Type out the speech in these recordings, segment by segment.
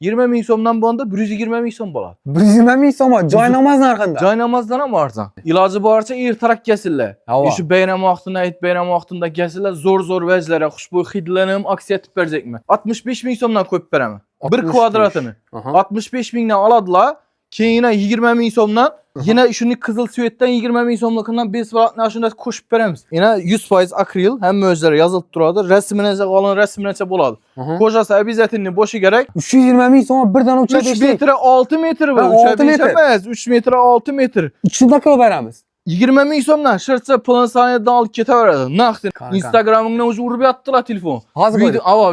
20 ming so'mdan bo'lganda 120 ming so'm bo'ladi. 120 ming so'm joy namoz narxida. Joy namozdan ham arzon. Iloji boricha ertaroq kelsinlar. Shu bayram vaqtida, ayt bayram vaqtida kelsinlar, zo'r vajlarga xushbo'y hidlarni ham aksiya etib berjakman. 65 ming so'mdan qo'yib beraman. 1 kvadratini. 65 mingdan oladilar. Keyin 20 ming so'mdan yine shuni qizil svetdan 20 ming so'mligidan 5 kvadratni shunday qo'shib beramiz. Yana 100% akril, hamma o'zlari yozilib turadi. Rasminacha qolgan rasminacha bo'ladi. Kojasi обязательно bo'shi kerak. 320 ming so'm birdan uçak 3 metr 6 metr bu. 6 metr emas, 3 metr 6 metr. Ichida qilib beramiz. 20 ming so'mdan shirtsa plansaniyadan olib ketaveradi. Naqd. Instagramingdan o'zi urib yotdilar telefon.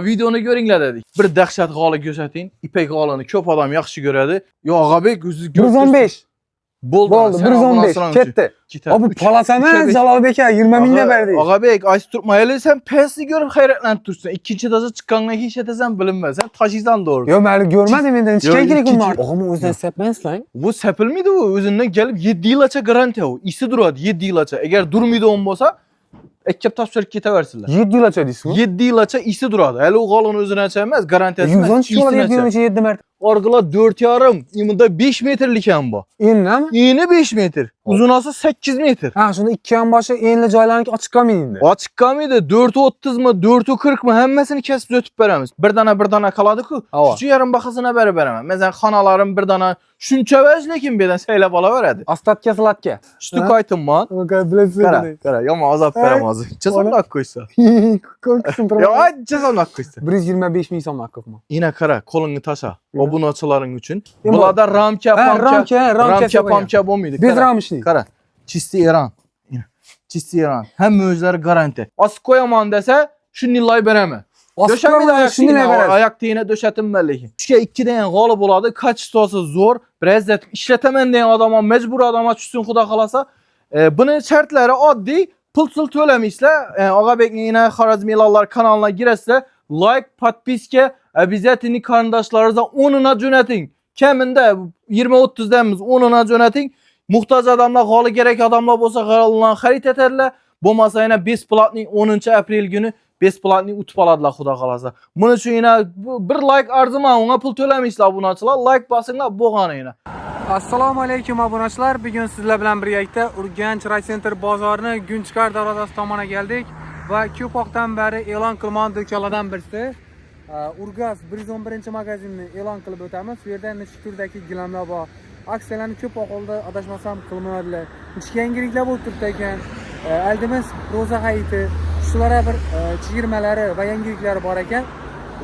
Videoni ko'ringlar dedik. Bir dahshat g'oli ko'rsating. Ipak g'olini ko'p odam yaxshi ko'radi. Yo, Og'abek o'zi 115. Bo'ldi, 115 ketdi. Abi palasana Jalolbek aka 20 mingdan berdi. Og'abek, aytib turmayli, sen pesni ko'rib hayratlanib tursan. Ikkinchi etaja chiqqandan keyin ishatasan bilinmas. Sen tashiysan to'g'ri. Yo, mayli ko'rmadim endi. Chiqay kerak uni. Og'am o'zidan sepmaysizlar. Bu sepilmaydi u. O'zidan kelib 7 yilgacha garantiya u. Isi turadi 7 yilgacha. Agar durmaydi on bo'lsa, ekkab topshirib ketaversinlar. 7 yilgacha deysizmi? 7 yilgacha isi turadi. Hali u g'olini o'zinacha emas, garantiyasi emas. 110 kilometr 7 marta. Orqalar 4,5, imida 5 metrlik ham bor. Enami? Eni 5 metr, uzunasi 8 metr. Ha, shunda ikki ham boshi enli joylarniki ochiq qolmaydi. Ochiq qolmaydi. 430 mi, 440 mi hammasini kesib o'tib beramiz. Bir dana qoladi-ku. Shu yarim bahasini berib beraman. Masalan, xonalarim bir dana shuncha vaz, lekin bu yerdan saylab olaveradi. Ostatga salatga. Shtuk aytibman. Qara, yomon azob beraman hozir. Chasonlab qo'ysa. Yo, chasonlab qo'ysa. 125 ming so'm haqqiqmi? Ina qara, qo'lingni tasha. Obunachilaring uchun. Bularda ramka pamka bo'lmaydi. Bez ramishli. Qara, chisti Eron. Chisti Eron. Hamma o'zlari garantiya. Osib qo'yaman desa, shuni loy beraman. Döşəmədə şunu ayak tiyinə döşətinmə lekin. Üçə 2 dəyən g'olib bo'ladi, kachествоsi zo'r. Biraz da ishlataman degan odamga mecbur odamga tushsin xudo xolasa. Buni shartlari oddiy, pul to'lamaysizlar. Og'abekning yine Xorazmiyalar kanalına girasizlar. Like, podpiska, обязательно qarindoshlaringizga 10'una jo'nating. Kamida 20-30 danmiz 10'una jo'nating. Muhtoj odamlar, holi kerak odamlar bo'lsa, g'ollarni xarid etarlar. Bo'lmasa yana besplatning 10-aprel kuni besplatni utib oladilar xudo xolasa. Buning uchun yana bir like arziman, unga pul to'lamaysizlar obunachilar. Like bosinglar bo'lgani yana. Assalomu alaykum obunachilar. Bugun sizlar bilan birgalikda Urganch Raycenter bozorini Gunchkar darvozasi tomoniga keldik va ko'p vaqtdan beri e'lon qilgan do'konlardan birisi Urgaz 111-magazinni e'lon qilib o'tamiz. Bu yerda nechta turdagi gilamlar bor. Aksiyalarni ko'p ahvolda adashmasam qilmaydilar. Nechta yangiliklar bo'lib turibdi ekan. Aldimiz ro'za hayiti, shulara bir chegirmalari va yangiliklari bor ekan.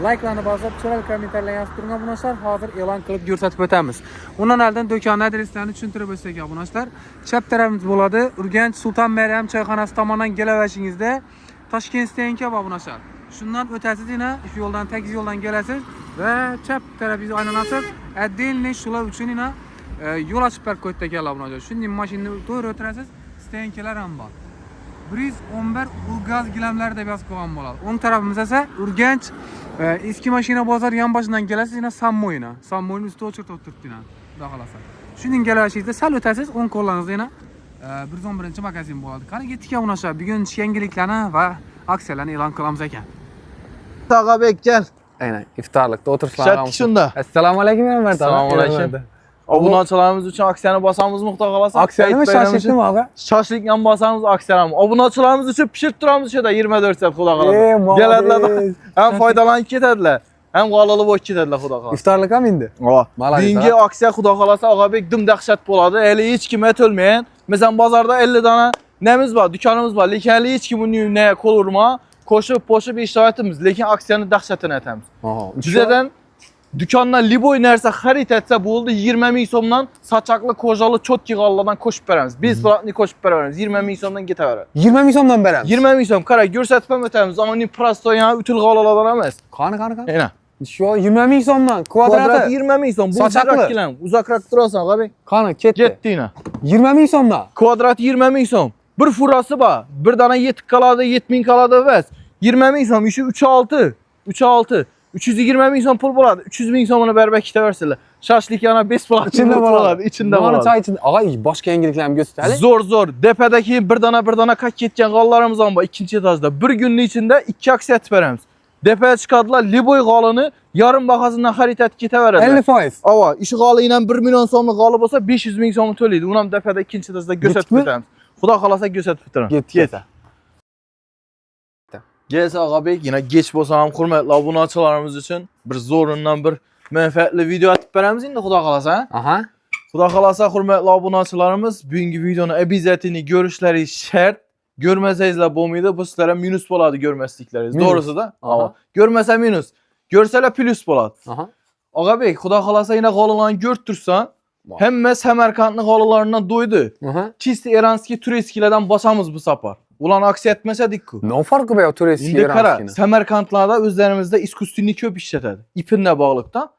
Like'larni bosib, chiroyli kommentarlar yozib turgan obunachilar, hozir e'lon qilib ko'rsatib o'tamiz. Undan oldin do'kon adreslarini tushuntirib o'tsak obunachilar, chap tarafimiz bo'ladi. Urganch Sulton Maryam choyxonasi tomonidan kelavashingizda Toshkentdan kelib obunachilar. Shundan o'tasiz, yana shu yo'ldan, taksi yo'ldan kelasiz va chap tarafingizni aylanasiz. Отдельный shular uchun yana yo'l ochib berib qo'ydi ekanlar obunachilar. Shunday mashinani to'g'ri o'tirasiz, stenkalar ham bor. 111 Urgaz gilamlari deb yozib qo'ygan bo'ladi. O'ng tarafimiz esa Urganch eski mashina bozor yonboshidan kelasiz, yana Sammoyna. Sammoyning ustida o'chirib o'tiribdi yana. Xudo xolasa. Shundan kelashingizda sal o'tasiz, o'ng qo'llaringizda yana 111-magazin bo'ladi. Qani ketdik obunachilar. Bugun yangiliklarni va aksiyalarni e'lon qilamiz ekan. Og'abek kel. Aynan, iftorlikda o'tirishlarimiz. Shunda. Assalomu alaykum Muhammad. Assalomu alaykum. Obunachilarimiz uchun aksiyani bosamizmi xudo xolasa? Aksiyani shoshlikmi og'a? Shoshlik ham bosamiz aksiyani. Obunachilarimiz uchun pishirib turamiz shu yerda 24 soat xudo xolasa. Keladilar. Ham foydalanib ketadilar. Ham g'olali bo'lib ketadilar xudo xolasa. Iftorlik ham endi. Bugungi aksiya xudo xolasa Og'abek dim dahshat bo'ladi. Hali hech kim aytolmagan. Masalan, bozorda 50 dona nemiz bor, do'konimiz bor, lekin hali hech kim uni ne qo'l urma, qo'shib ishlayapmiz, lekin aksiyani dahshatini aytamiz. Judadan Dükkandan liboy narsa xarid etsa bo'ldi, 20 ming so'mdan sochaqli ko'jali chotki g'ollardan qo'shib beramiz. Biz platni qo'shib beramiz. 20 ming so'mdan ketaveradi. 20 ming so'mdan beramiz. 20 ming so'm. Qara, ko'rsatib ham o'tamiz. Oni prosto yana utul g'ollardan emas. Qani. Mana. Shu 20 ming so'mdan kvadrati 20 ming so'm. Bu sochaqli kilam. Uzoqroq turasan, Og'abek. Qani, ketdi. Ketdina. 20 ming so'mdan. Kvadrat 20 ming so'm. Bir furasi bor. Bir dana 7 qoladi, 7000 qoladi emas. 20 ming so'm, ishi 3-6. 320 ming so'm pul bo'ladi. 300 ming so'mini berib ketaversinlar. Shoshlik yana 5 pul bo'ladi, ichida bo'ladi. Choy ichida. Og'a, boshqa yangiliklarni ko'rsatadi. Zo'r. Depadagi bir dona qaq ketgan g'ollarimiz ham bor, ikkinchi etajda. Bir kunning ichida 2 aksiya etib beramiz. Depeye çıkardılar. Liboy qalını yarım bahasından xarid etib ketaveradilar. 50%. Ava, işi qalı ilə 1 milyon so'mluq qalı olsa 500 ming so'm to'laydi. Uni ham depede ikinchi tezda ko'rsatib ketamiz. Xudo xolasa ko'rsatib ketaman. Get. Gelsə Ağabey, yine geç bolsa ham hurmatli obunachilarimiz uchun bir zo'rindan bir manfaatli video atib beramiz endi xudo xolasa. Aha. Xudo xolasa hurmatli obunachilarimiz, bugungi videoni обязательно ko'rishlari shart. Görmeseyizler bo'lmaydi, bu sizlarga minus bo'ladi görmeslikleringiz. Doğrusu da. Aha. Görmese minus. Görseler plus bo'ladi. Aha. Ağabey, xudo xolasa yine qolalarni ko'rib tursan, hamma Samarqandning qolalarından doydu. Aha. Çisti Eranski turistkilerden basamız bu sapar. Ulan aksi etmesedik ku. Ne farkı be o turist Şimdi kara, Samarkandlarda üzərimizdə iskustunni köp işlətədi. İpinlə bağlıqda.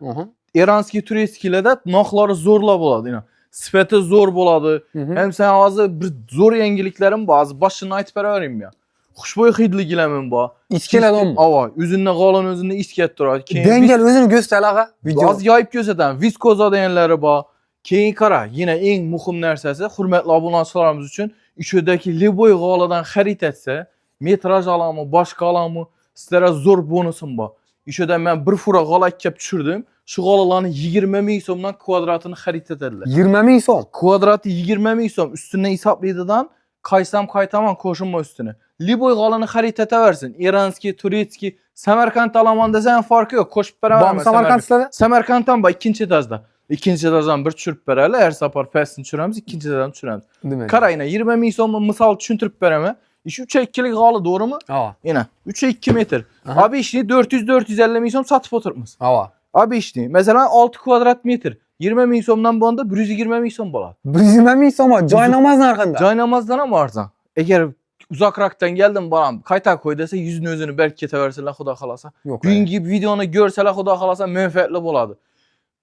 Eranski turistkilərdə naxları zorla boladı. Yəni, sifəti zor boladı. Hem sen azı bir zor yengiliklərin bazı başını aytıb verərim ya. Xuşboy xidli giləmin ba. İskelet mi? Ava, üzündə qalan özündə isket durar. Dengel özünü göster ağa. Az yayıb göstərən viskoza deyənləri ba. Keyin kara, yine en muhim nərsəsi hürmetli obunachilarimiz üçün işədəki Liboy qaladan xarid etsə, metraj alamı, başqa alamı sizlərə zor bonusum var. İşədə mən bir fura qala kəp düşürdüm. Şu qalaların 20 ming so'mdan kvadratını xarid etədilər. 20 ming so'm. Kvadratı 20 ming so'm. Üstüne hesaplaydıdan kaysam kaytamam koşunma üstüne. Liboy qalanı xarid etəversin. Eranski, Turetski, Samarkand alaman desen farkı yok. Koşup beraber. Samarkand'da? Samarkand'dan bak ikinci etazda. İkinci etazdan bir çürüp berələ, hər sapar pəsini çürəmiz, ikinci etazdan çürəmiz. Karayına 20 ming so'mlu misal düşüntürüp berəmə. İşi 3'e 2'lik qalı doğru mu? Ava. Yine 3'e 2 metre. Abi işini 400-450 ming so'm satıp oturmuş. Ava. Abi işini mesela 6 kvadrat metre. 20 ming so'mdan bu anda 120 ming so'm bo'ladi. 120 ming so'm joynamaz narxında. Joynamazdan ham arzon. Eğer uzakraktan geldim balam kayta koy dese yüzünü özünü belki ketaversinler xudo xolasa. Bugungi videoni görseler xudo xolasa manfaatli bo'ladi.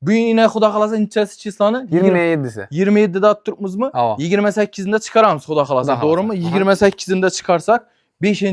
Bugün yine xudo xolasa neçesi çistanı? 27'si. 27'de attırmız mı? 28'inde çıkaramız xudo xolasa. Doğru mu? 28'inde çıkarsak 5.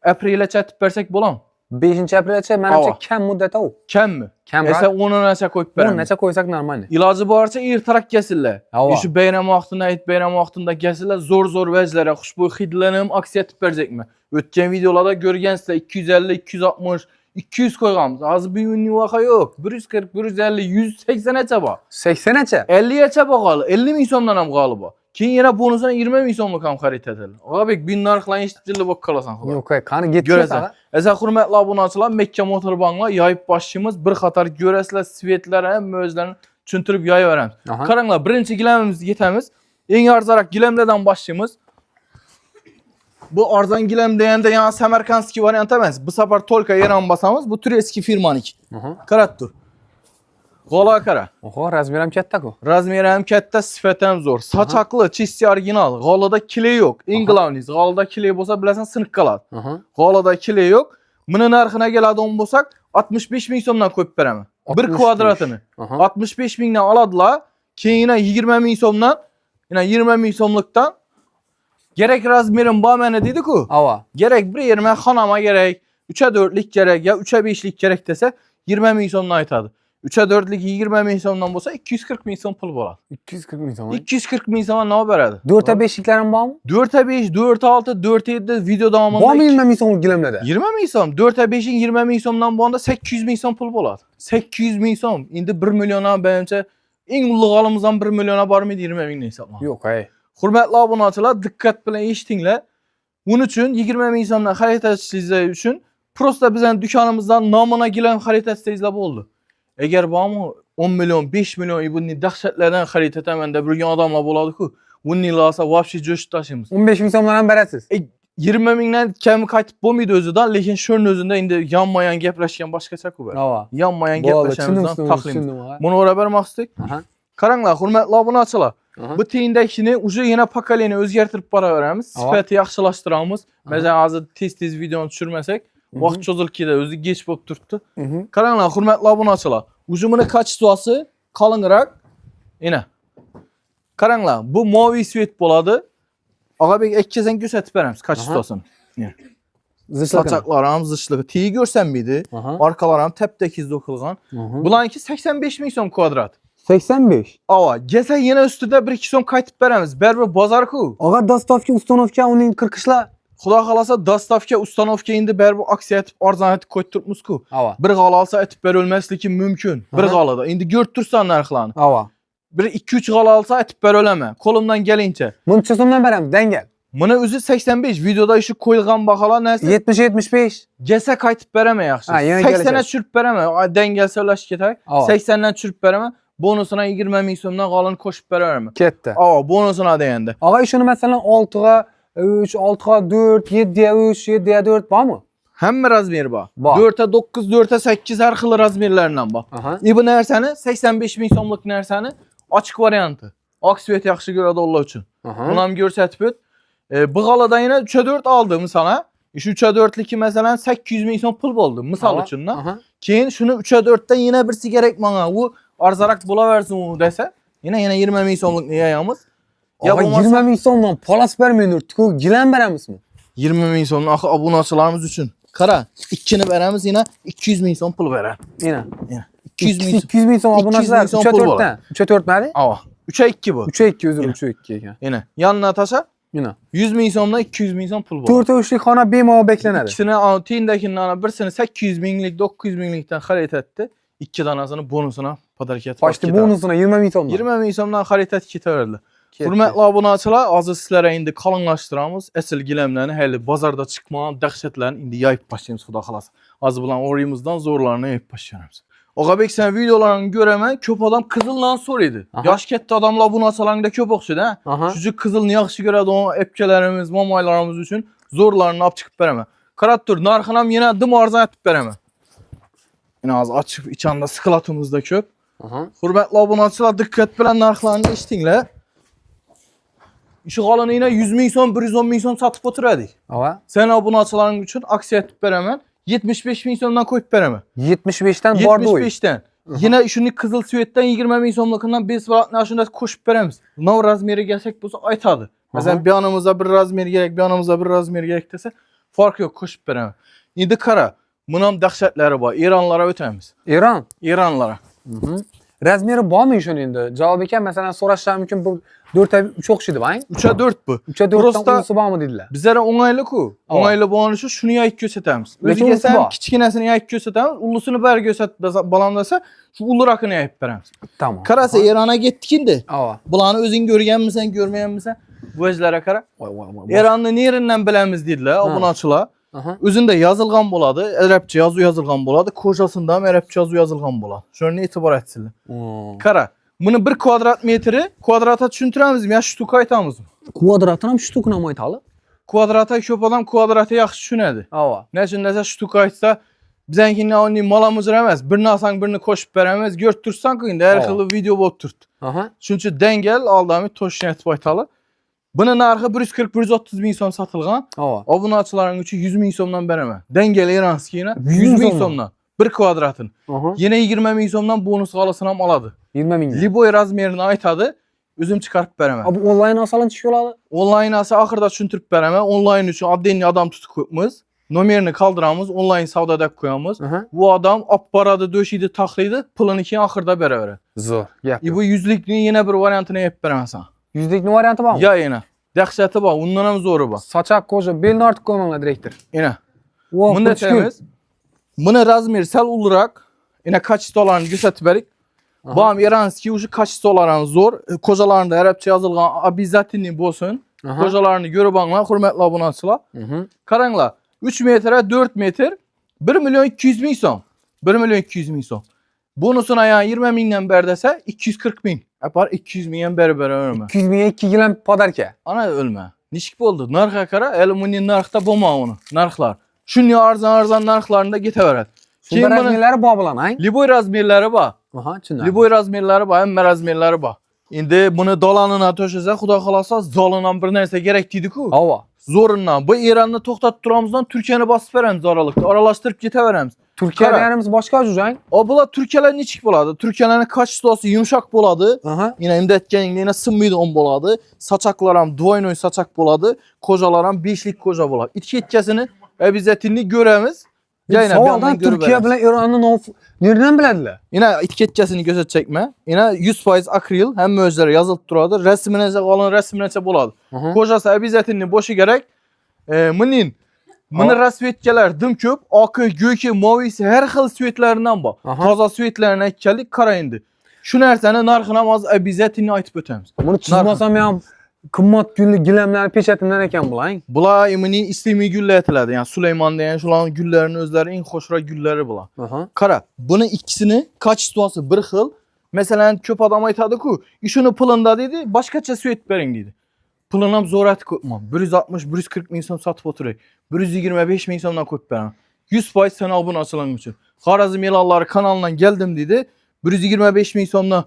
aprel'e çatib bersek bo'lam. 5 aprel'e menimcha kam muddat o. Kam mı? Kam. Esa 10'una neçə koyup berəm. 10 neçə koysak normal. İlacı barça ertarak kesillər. Şu bayram vaxtında, ayet bayram vaxtında kesillər. Zor vəclərə xushboy xidlənim aksiya etib berzəkmi? Ötken videolarda görgənsizlər 250, 260, 200 koyğamız. Az bir ünlü vaxa yok. 140, 150, 180 neçə bax. 80 neçə? 50 neçə baxalı. 50 ming so'mdan ham qalıba. Keyin yana bonusuna 20 ming so'mluq ham xarid etədilər. Ağabey bin narxla işitdirli bak kalasan xudo. Yo'q, qani getsə. Esa hurmatli obunachilar, Mekke motorbanlar yayıb başımız bir qatar görəsizlər, svetlər ham özlərini tushuntirib yayıveramiz. Qaranglar, birinchi gilamimizni yetamiz. Eng arzonroq gilamlardan başlaymiz. Bu arzon gilam deganda yana Samarkandskiy variant emas. Bu safar Tolka Eron basamiz. Bu Turetskiy firmaniki. Qarab tur. Qola qara. Oho, razmer ham katta-ku. Razmer ham katta, sifat ham zo'r. Sochaqli, chisti original. G'olada kile yo'q. Eng glavnis, g'olada kile bo'lsa, bilasan, siniq qoladi. G'olada kile yo'q. Buni narxina keladigan bo'lsak, 65 ming so'mdan qo'yib beraman. 1 kvadratini. 65 mingdan oladilar. Keyin 20 ming so'mdan, yana 20 ming so'mlikdan gerek razmerim bor mana dedi-ku. Ava. Gerek bir yerime xonama gerek, 3'e 4'lik gerek ya 3'e 5'lik gerek dese 20 ming so'mdan aytadi. 3'e 4'lik 20 ming so'mdan bo'lsa 240 ming so'm pul bo'ladi. 240 ming so'm. 240 ming so'm ne beradi? 4'e 5'liklerim bormi? 4'e 5, 4'e 6, 4'e 7 video davomida. Bormi 20 ming so'm gilamlarda? 20 ming so'm. 4'e 5'in 20 ming so'mdan bu anda 800 ming so'm pul bo'ladi. 800 ming so'm. Endi 1 milliona benimce eng ulug' olimizdan 1 milliona bormidi 20 mingni hisoblab. Yo'q, hay. Hurmatli obunachilar, diqqat bilan eshitinglar. Buning uchun 20 ming so'mdan xarid etishingiz uchun prosta bizning do'konimizdan nomina gilam xarid etsangizlar bo'ldi. Agar bormi 10 milyon, 5 milyon bunday dahshatlardan xarid etaman deb yurgan odamlar bo'ladi-ku. Bunday lasa вообще jo'shib tashlaymiz. 15 ming so'mdan ham berasiz. 20 mingdan kami qaytib bo'lmaydi o'zidan, lekin shunning o'zida endi yonma-yon gaplashgan boshqacha-ku bu. Yonma-yon gaplashganimizdan taxlaymiz. Buni o'rab bermoqchidik. Qaranglar, hurmatli obunachilar. Bu teyindekini uje yana pokoleniya o'zgartirib boraveramiz. Sifati yaxshilashtiramiz. Masalan, hozir tez videoni tushirmasak, vaqt cho'zilib ketadi, o'zi geç bo'lib turibdi. Qaranglar, hurmatli obunachilar. Uje buni kachествоsi qalinroq. Yana. Qaranglar, bu moviy svet bo'ladi. Ağabey ekkizən göstərib beramiz kachествосini. Saçaqlar ham zışlığı. Teyi görsən miydi? Arkalar ham təpdəkiz doqulğan. Bulanki 85 ming so'm kvadrat. 85. Ava, gəlsə yenə üstüdə 1-2 so'm qaytib beramiz. Bərabər bazar-ku. Ağa dostavka, ustanovka, uning qirqishlar Xudo xolasa dastavka, ustanovka endi baribir aksiya etib arzon etib qo'yib turibmiz-ku. Ava. Bir g'ala olsa etib berilmasligi mumkin. Bir g'alada. Endi ko'rib tursan narxlarni. Ava. Bir 2-3 g'ala olsa etib bera olaman. Qo'limdan kelincha. Buncha so'mdan beramiz, dengel. Buni o'zi 85, videoda shu qo'yilgan baholar narsa 70-75. Gelse qaytib beraman yaxshi. Ha, yana 80 kelishadi. dan tushirib beraman. Dengel söylashib ketay. Ava. 80 dan tushirib beraman. Bonusuna 20 ming so'mdan qolini qo'shib beraman. Ketdi. Ava, bonusuna deganda. Ag'a shuni masalan 6 ga 3, 6 ga 4, 7 ga 3, 7 ga 4 bormi? Hamma razmer bor. Bor. 4'e 9, 4'e 8 har xil razmerlardan bor. Aha. Bu narsani 85 ming so'mlik narsani ochiq varianti. Oksiyet yaxshi ko'radi Alloh uchun. Buni ham ko'rsatib o't. Bu g'aladan yana 3'e 4 aldım misala. Shu 3'e 4'liki masalan 800 ming so'm pul bo'ldi misal uchun da. Keyin shuni 3'e 4'dan yana birsi kerak menga. U arzarak bo'laversin u desa, yana 20 ming so'mlikni yayamiz. Ya 20 ming so'mdan palas bermaydir. Tuku gilam beramizmi? 20 ming so'mni axı obunachilarimiz uchun. Qara, ikkini beramiz, yana 200 ming so'm pul beradi. Yana. 200 ming so'm obunachilar 3'e 4'dan. 3'e 4 mali? Ava. 3'e 2 bu. 3'e 2 o'zim 3'e 2 ekan. Yana yanına tasa Yana. 100 ming so'mdan 200 ming so'm pul bo'ladi. 4 o'shlik xona bemalol beklanadi. İkisini tiyindakinden birisini 800 minglik 900 minglikten xarid etdi. 2 tanasini bonusuna padarka etib. Başta bonusuna 20 ming so'mdan. 20 ming so'mdan xarid etib ketaverdi. Hurmatli obunachilar, hozir sizlarga endi qalınlaşdıramiz. Asl gilamlarni hali bozorda chiqmagan dahshatlarni endi yayib başlayamiz xudo xolasa. Hozir bilan o'rimizdan zo'rlarni yayib başlayamiz. Og'abek sen videolarini ko'raman, ko'p odam qizildan so'raydi. Yosh katta odamlar obunachilarga ko'p o'xshaydi, ha. Shu qizilni yaxshi ko'radi, epkalarimiz, momaylarimiz uchun zo'rlarni olib chiqib beraman. Qarab tur, narxini ham yana dim arzon etib beraman. Yana hozir ochib ichanda skilatimizda ko'p. Hurmatli obunachilar, diqqat bilan narxlarni eshitinglar. Shu g'olini yana 100 ming so'm, 110 ming so'm sotib o'tiradik. Ava. Sen obunachilaring uchun aksiya etib beraman. 75 ming so'mdan qo'yib beraman. 75'ten bordi o'y. 75'ten. Yine şunu kızıl süvetten 20 ming so'mligidan 5 baratni shunda qo'shib beramiz. Nov razmeri kelsak bo'lsa aytadi. Masalan, bir yanımızda bir razmer gerek, bir yanımızda bir razmer gerek desa, fark yo'q, qo'shib beraman. Endi qara, bunun ham dahshatlari bor. Eronlara o'tamiz. Eron? Eronlara. Razmeri bormi shuni endi? Javob ekan, masalan, so'rashlar mumkin, bu 4'e 3 o'xshaydi, bang? 3'e 4 bu. 3'e 4'dan unisi bormi dedilar. Bizlere o'ng'ayli-ku. O'ng'ayli bo'lgani shu, shuni yayib ko'rsatamiz. O'ziga esa kichkinasini yayib ko'rsatamiz, ulusini bari ko'rsatib balam desa, shu uluraqini yayib beramiz. Tamam. Qarasa, Eronga ketdik endi. Ava. Bularni o'zing ko'rganmisan, ko'rmaganmisan? Vojlara qara. Eronni nerinden bilamiz dedilar, obunachilar. Özünde yazılgan boladı, Arapça yazı yazılgan boladı, kojasında ham Arapça yazı yazılgan boladı. Şunu etibar etsinler. Qara, bunu 1 kvadrat metri kvadrata tushuntiramizmi yo shtuka aytamizmi? Kvadratini ham shtukini ham aytali. Kvadrata ko'p odam kvadratni yaxshi tushunadi. Ava. Nechun desa shtuka aytsa, bizankining oni malamiz emas, bir narsani birini qo'shib beramiz, ko'rib tursan-ku endi har xil video bo'lib turibdi. Shuning uchun dengel oldami to'shni aytib aytali. Bunun narxı 140-130 ming so'm sotilgan. Obunachilaring uchun 100 ming so'mdan beraman. Dengel eranskiyni 100 ming so'mdan 1 kvadratini. Yine 20 ming so'mdan bonus g'alasini ham oladi. 20 ming. Liboy razmerini aytadi, o'zim chiqarib beraman. Bu onlayn asalın chiqish bo'ladi? Onlayn asa oxirida tushuntirib beraman. Onlayn uchun oddiy adam tutib qo'yamiz. Nomerini qoldiramiz, onlayn savdoda qo'yamiz. Bu odam olib boradi, do'shiydi, taxlaydi, pulini keyin oxirida beraveradi. Zo'r. Gap. Bu 100likning yana bir variantini yeb beraman sana. 100likning varianti bormi? Ya yana. Dahshati bor, undan ham zo'ri bor. Sochaq koja, belni ortib qo'ymanglar direktor. Yana. Bunda deymiz. Buni razmer sal ulroq, yana kachistolarini ko'rsatib berik. Bu ham eranskiy, o'sha kachistolari ham zo'r. Kojalarida arabcha yozilgan обязательный bo'lsin. Kojalarini ko'rib olinglar, hurmatli obunachilar. Qaranglar, 3 metre 4 metr 1 milyon 200 ming so'm. 1 milyon 200 ming so'm. Bonusuna yani 20 mingdan ber desa 240 ming. Apar 200 mingdan beraverma. 200 mingga 2 gilam podarka. Ana o'lma. Nishik bo'ldi? Narxga qara, alyuminiy narxda bo'lmagan uni. Narxlar. Shunday arzon narxlarında ketaveradi. Keyin razmerlari bor bilan, ha? Liboy razmerlari bor. Aha, tushundim. Liboy razmerlari bor, hamma razmerlari bor. Endi buni dolanini to'shasa, xudo xolasa zolinan bir narsa kerak deydi-ku. Ava. Zo'rindan bu Eronda to'xtatib turamizdan Turkiyani bosib beramiz oralikda. Aralashtirib ketaveramiz. Turkiyada yanimiz boshqa jujang. O bular Türkiye'ler nechik bo'ladi? Turkiyalarning kachistasi yumshoq bo'ladi. Yine endi aytganingiz yana sinmaydi on bo'ladi. Sochaqlar ham двойной sochaq bo'ladi. Kojalar ham 5lik koja bo'ladi. Ikki ikkasini обязательно ko'ramiz. Yana savoldan Turkiya bilan Eronni nereden biladilar? Yine ikki ikkasini ko'rsatchakman. Yine 100% akril, hamma o'zlari yozilib turadi. Rasmini esa qolin rasminicha bo'ladi. Kojasi обязательно bo'lishi kerak. Mının. Mını rasvetkeler dım köp. Akı, göki, mavisi her xil svetlerinden bak. Taza svetlerine keldik kara indi. Şu narsani narxına az abizatini aytib o'tamiz. Buni tushunmasam ham qimmat gulli gilamlar pechatimdan ekan bular. Bular imini islimiy gullar aytiladi. Yani Süleyman degan shularning gullarini o'zlari eng xo'shroq gullari bular. Qara, buni ikkisini kачествоsi bir xil. Masalan, ko'p odam aytadi-ku, "Ishuni pulunda" dedi, "boshqacha svet bering" dedi. Pulun ham zo'rati ko'pman. 160-140 ming so'm sotib o'tiray. 125 ming so'mdan ko'p beraman. 100% sana obunachilaring uchun. Xorazm e'lonlari kanalidan geldim dedi. 125 ming so'mdan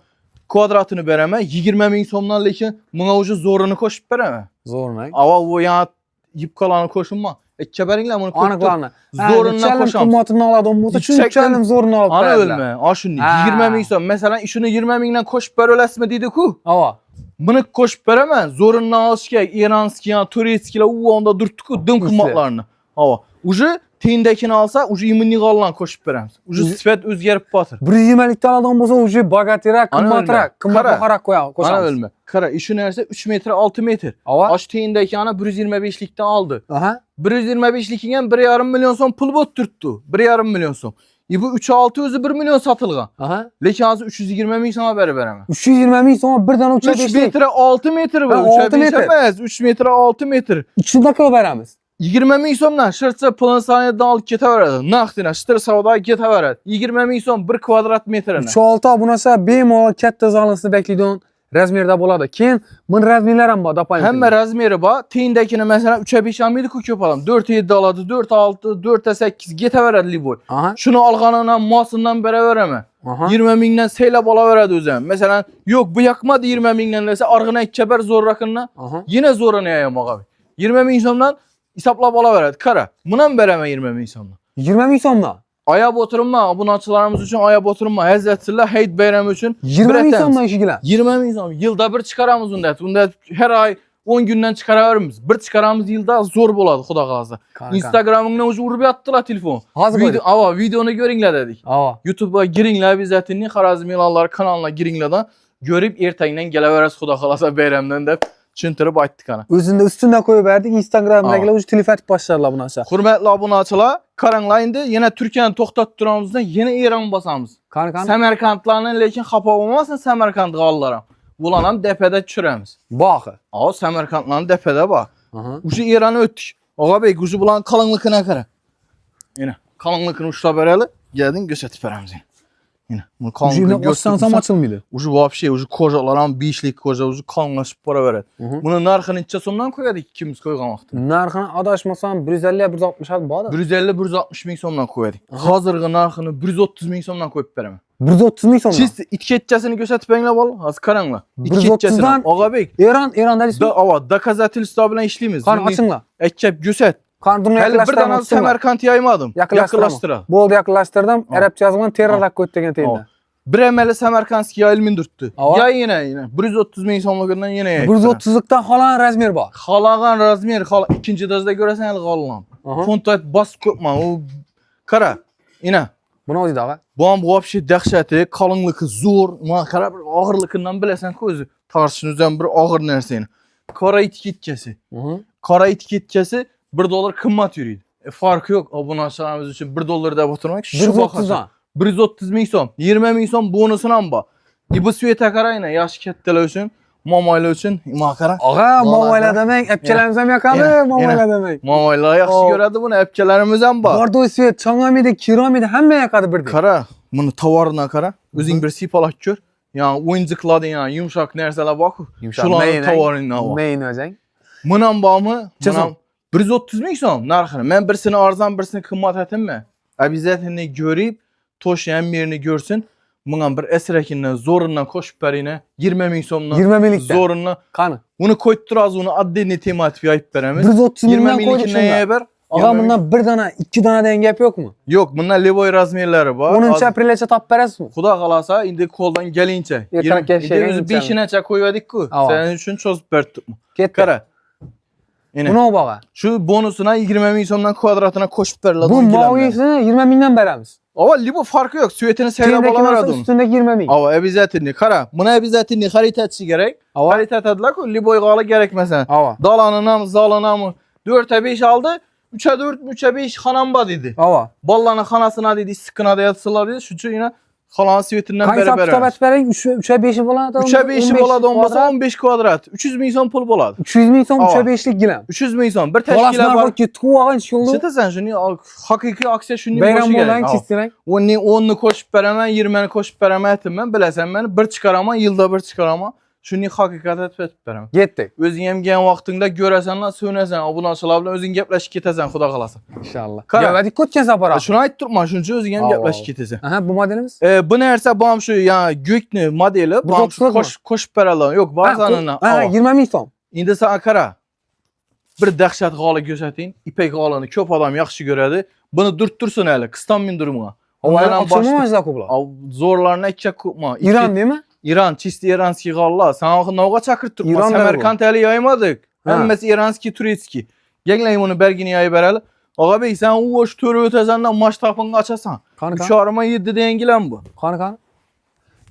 kvadratini beraman. 20 ming so'mdan lekin bunga уже zo'rini qo'shib beraman. Zo'rmi? Ava bu ya yipqalarni qo'shimma. Ikki beringlar buni aniqlarni. Zo'rini qo'shamiz. Qimmatini oladigan bo'lsa, shunchalim zo'rini olib Ana beradilar. o'lma. A shunday 20 ming so'm. Masalan, ishini 20 mingdan qo'shib bera olasizmi dedi-ku. Ava. Buni qo'shib beraman. Zo'rini olishga, iranskiy, turetskiy u onda durtdi-ku dim qimmatlarni. Ava. Уже teyindekini alsa, уже iminni g'ollan qo'shib beramiz. Уже sifat o'zgarib qo'tir. 120 lik oladigan bo'lsa, уже bogatroq, qimmatroq, qimmatbahoroq qo'yamiz. Ana o'lma. Qara, ishi narsa 3 metr 6 metr. Osh teyindekini 125 likdan oldi. 125 likiga 1,5 million so'm pul bo'p turibdi. 1,5 million so'm. Bu 3-6 o'zi 1 million sotilgan. Lekin hozir 320 ming so'mga berib beraman. 320 ming so'm birdan 3 metr 6 metr bu. 3 metr emas, 3 metr 6 metr. Ichida qilib beramiz. 20 ming so'mdan shirtsa pulini saniyada olib ketaveradi. Naqdina shtir savdoga ketaveradi. 20 ming so'm 1 kvadrat metrini. 3-6 obunasi bemalol katta zalni beklaydigan razmerda bo'ladi. Keyin buni razmerlari ham bor, dapayim. Hamma razmeri bor. Teyindekini masalan 3'e 5 olmaydi-ku ko'p odam. 4-7 oladi, 4-6, 4-8 ketaveradi liboy. Shuni olganidan mosindan beraveraman. 20 mingdan seylab olaveradi o'zi ham. Masalan, yo'q bu yoqmadi 20 mingdan desa, arg'ina ikkabar zo'rroqini, yine zo'rini yayamoq abi. 20 ming so'mdan hisoblab olaveradi. Qara, buni ham beraman 20 ming so'mdan. 20 ming so'mdan. Ayab oturma, obunachilarimiz uchun ayab oturma. Hazratlar Hayit bayrami uchun 20 ming so'mdan ishigilar. 20 ming so'm. Yilda bir chiqaramiz unda. Unda har oy 10 gündan chiqaraveramiz. Bir chiqaramiz yilda zo'r bo'ladi, xudo xolasa. Instagramingdan o'zi urib yotdilar telefon. Videoni ko'ringlar dedik. YouTube'ga giringlar, bizatini Xorazm e'lonlari kanalına giringlardan görüp ertangdan kelaverasiz, xudo xolasa bayramdan deb tushuntirib aytdik ana. O'zini ustidan qo'yib berdik, Instagramdagilar o'zi telefon etib boshlarlar bu narsa. Hurmatli obunachilar, qaranglar endi yana Turkiyani to'xtatib turamizdan yana Eron bosamiz. Samarqandlarni lekin xafa bo'lmasin, Samarqand g'ollar ham. Bularni ham depada tushiramiz. Boqi. Samarqandlarni depada bor. O'sha Eronni o'tdik. Og'abek, o'sha bularning qalinligini qara. Yana qalinligini ushlab beraylik, keyin ko'rsatib beramiz. Yine bunu kalınlıkını göstersem açılmıydı. Ucu вообще, ucu kocalar ama 5'lik koca, ucu kalınlaşıp para verir. Bunu narxını içe sondan koyadık, ikimiz koygan vaxtı. Narxını adaşmasam 150-160 adı bağda? 150-160 ming so'mdan koyadık. Hazırgı narxını 130 ming so'mdan koyup veremem. 130 ming so'mdan? Siz etiketçesini gösterip benimle bol, az karangla. 130'dan Ağabey. İran dedisi mi? Dokazateljstva bilen işleyimiz. Kan açınla. Ekip göster. Hele birden az Semerkant yaymadım. Yakınlaştıralım. Boldu yakınlaştırdım. Arapça yazılan terrorlak koyduğun teyinde. Bir emeli Semerkantski yayılmin durttu. Ya yine. 130 ming so'mligidan yine yayıldı. 130'luktan xalan razmer var. Xalagan razmer, ikinci dozda göresen el qalınan. Fontat bas ko'pman. O qara. Yine. Buna o dedi ağa. Bu ham вообще dahşati, qalınlığı zo'r. Mana qara bir og'irligidan bilasan ko'zi. Tarşınızdan bir og'ir narsani. Qora etiketkasi. Qora etiketkasi $1 qimmat yuriydi. Farkı yok. Obunachilarimiz uchun $1 deb o'tirmak. 130'dan. 130 ming so'm, 20 ming so'm bonusini ham bor. Bu sveta qarayna, yoshi kattalar uchun, momaylar uchun, ima qara. Ag'a, momaylar demak, apkalarimiz ham yoqadi, momaylar demak. Momaylar yaxshi ko'radi buni, apkalarimiz ham bor. Bordo svet, chang'amidi, kiramidi, hamma yoqadi birdek. Qara, buni tovarini qara. O'zing bir sipalab ko'r. Yani o'yinchiqlar degan yumshoq narsalar bor-ku. Shularning tovarini ol. Mayin o'zing. Buni ham bormi? Buni ham 130 ming so'm narxini. Men birisini arzon, birisini qimmat aytmayman. Обязательно görüp to'shan yerini görsün. Bunga bir esrakinden zo'rindan qo'shib berine 20 ming so'mdan 20 minglikdan zo'rindan qani uni qo'yib turamiz, uni addenni tema etib aytib beramiz. 130 mingdan qo'yib ber. Ağa bundan bir dana, ikki dana degan gap yo'qmi? Yo'q, bundan levoy razmerlari bor. 10 aprelgacha topib berasizmi? Xudo xolasa, endi qo'ldan kelincha. 5-nacha qo'ydik-ku. Sen uchun cho'zib berdik. Qara. Buni bağa. Şu bonusuna 20 ming so'mdan kvadratına qo'shib beriladi. Bu mavisini 20 mingdan beramiz. Ava libo farkı yok. Süvetini seyrab olaveradi uni. Üstündeki 20 ming. Ava обязательно. Qara, buna обязательно xarit etishi kerak. Xarit etadilar-ku, liboy g'oli kerak masalan. Dalanini ham, zalini ham 4'e 5 aldı. 3'e 4, 3'e 5 xanamba dedi. Ava. Ballarının xanasına dedi, issiqqina da yatsılar dedi. Şuçu yine xalanın svetinden Qancha beraber. hisob et bering? 3'e 5'i bo'ladi. 3'e 5'i bo'ladi, olmasa 15 kvadrat. 300 ming so'm pul bo'ladi. 300 ming so'm Ava. 3'e 5'lik gilam. 300 ming so'm. Bir Bolasini tashkilot bor. olib ketib olgan shunday. Chetasan shuni haqiqiy aksiya shunday Bayram bo'lishi bo'lan kerak. chistlang. 10'ni koşup beraman, 20'ni koşup beraman etmem. Bilasan beni bir çıkaraman, yılda bir çıkaraman. Şunu hakikat etip beraman. Getdik. Özün hem gen vaxtında göresen lan, söynesen, obunaçılar bilen özün gepleşip ketesen, xuda qalasa. İnşallah. Qara. Geldik ko'tgan safar. Şunu ayt durma, şunca özün hem Allah gepleşip Allah. ketesen. Aha, bu modelimiz. Bu nerse bağım şu, yani göknü modeli, bağım şu koşup beralan. Yok, bazanına. Ha, 20 ming so'm. İndi sana qara. Bir dəhşət qalı göstərin, ipək qalını köp adam yaxşı görədi. Bunu durtursun hələ, qıstan durma. Onların akşamı kubla. Zorlarına iki kupma. İran değil mi? İran, çisti İranski qallar. Sana axı navğa çakırtırma. İran Səmərkant əli yaymadık. Həmməsi İranski, Turetski. Gəlin bunu bərgini yayı bərəli. Ağa bey, sen o hoş törü ötezenden maç tapını açasan. 3 arama 7 dengilən bu. Kanı.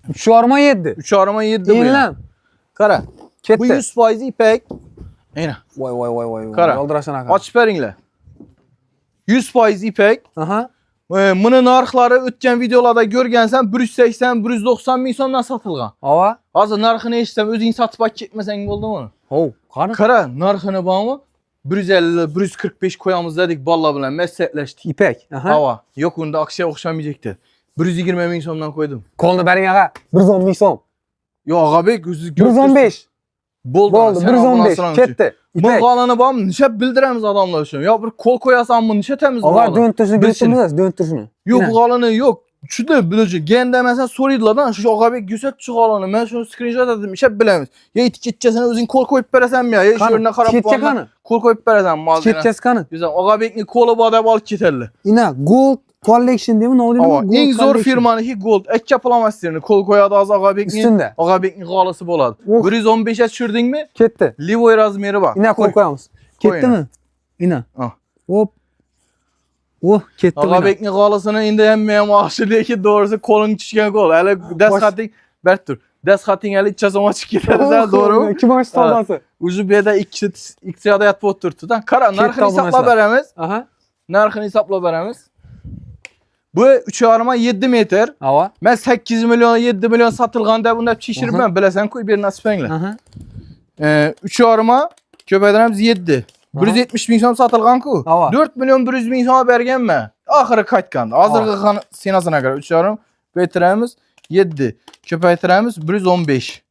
3 arama 7. 3 arama 7 bu. İnlən. Qara. Ketdi. Bu 100% ipək. Eyna. Vay. Qara. Yoldaşın ağa. Aç bərinlə. 100% ipək. Aha. Bunun narxları ötken videolarda görgənsən 180, 190 min so'mdan satılğan. Ava. Azı narxını eşitsəm özün satıp bak ketməsən oldu mu? Hov. Kanı. Qara, narxını bağımı 150, 145 koyamız dedik balla bilen məsləhətləşdik. İpek. Aha. Hava. Yok onda aksiya oxşamayacaqdı. 120 min so'mdan koydum. Kolunu bering ağa. 110 ming so'm. Yo ağa bey gözü 115. Boldu. 115. Ketdi. Bu qalanı bağım nişə bildirəmiz adamlar üçün. Ya bir kol koyasan mı nişə təmiz bu Ağa qalanı. döntürsün götürmüz. Döntürsün. Yok bu qalanı yok. Şuda biləcək. Gen deməsən soruydular lan şu ağa bey göstər şu qalanı. Mən şunu screenshot etdim. İşə biləmiz. Ya etiketçəsən özün kol koyup verəsən mi ya? Ya iş yerine xarab bağlı. Kol koyup verəsən malzemə. Ketçəs kanı. Güzel. Ağa beyni kolu badab al keterli. İna Gold Collection değil mi? Ne oluyor? Ama en zor firmanınki Gold. Ek yapılamazsın. Kol koyadı az ağa beyni. Üstünde. Ağa beyni qalısı boladı. 115'e düşürdün mi? Ketdi. Livoy razmeri var. İna kol koyamız. Ketdi mi? İna. Ah. Hop. Oh, ketdi. Ağa beyni qalısını indi hem aşırı ki doğrusu kolun düşkən kol. Hələ dəs xatın bərt dur. Dəs xatın hələ iç çazama çık gedərsən doğru. İki baş saldası. Ucu bir de iktisada yat oturttu. Kara narxını hesapla verəmiz. Aha. Narxını hesapla verəmiz. Bu 3 arama 7 metr. Ava. Ben 8 milyon 7 milyon satılğanda bunda pişirmem. Biləsən koy bir nasibənlə. Aha. 3 arama köpədirəmiz 7. 170 min so'm satılğan ku. 4 milyon 100 min so'ma bergenme. Axırı qaytqan. Hazırғы xan senasına görə 3 arama betirəmiz 7. Köpəytirəmiz 115.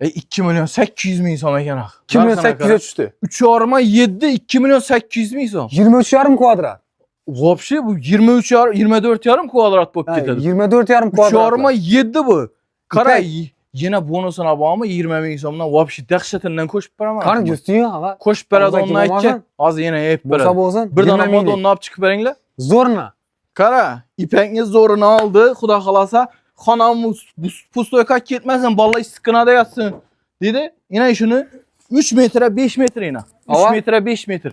2 milyon 800 min so'm ekan ax. 2 milyon 800'e düştü. 3 arama 7 2 milyon 800 min so'm. 23 yarım kvadrat. Vapşi bu 23 yarım 24 yarım kvadrat bok ketadi. 24 yarım kvadrat. 3 arama 7 bu. Qara yine bonusuna bağımı 20 min so'mdan vapşi dəhşətindən koşup beraman. Qanı göstəriyor ağa. Koşup beradi onunla aytca. Az yine hep beradi. Bosa bolsun. Bir dana modon ne yap çıkıp berengle? Zorna. Qara ipəkni zorunu aldı. Xuda xalasa xanam pustoyka ketməsən balla istiqinada yatsın dedi. Yine şunu 3 metre 5 metre yine. 3 metre 5 metre.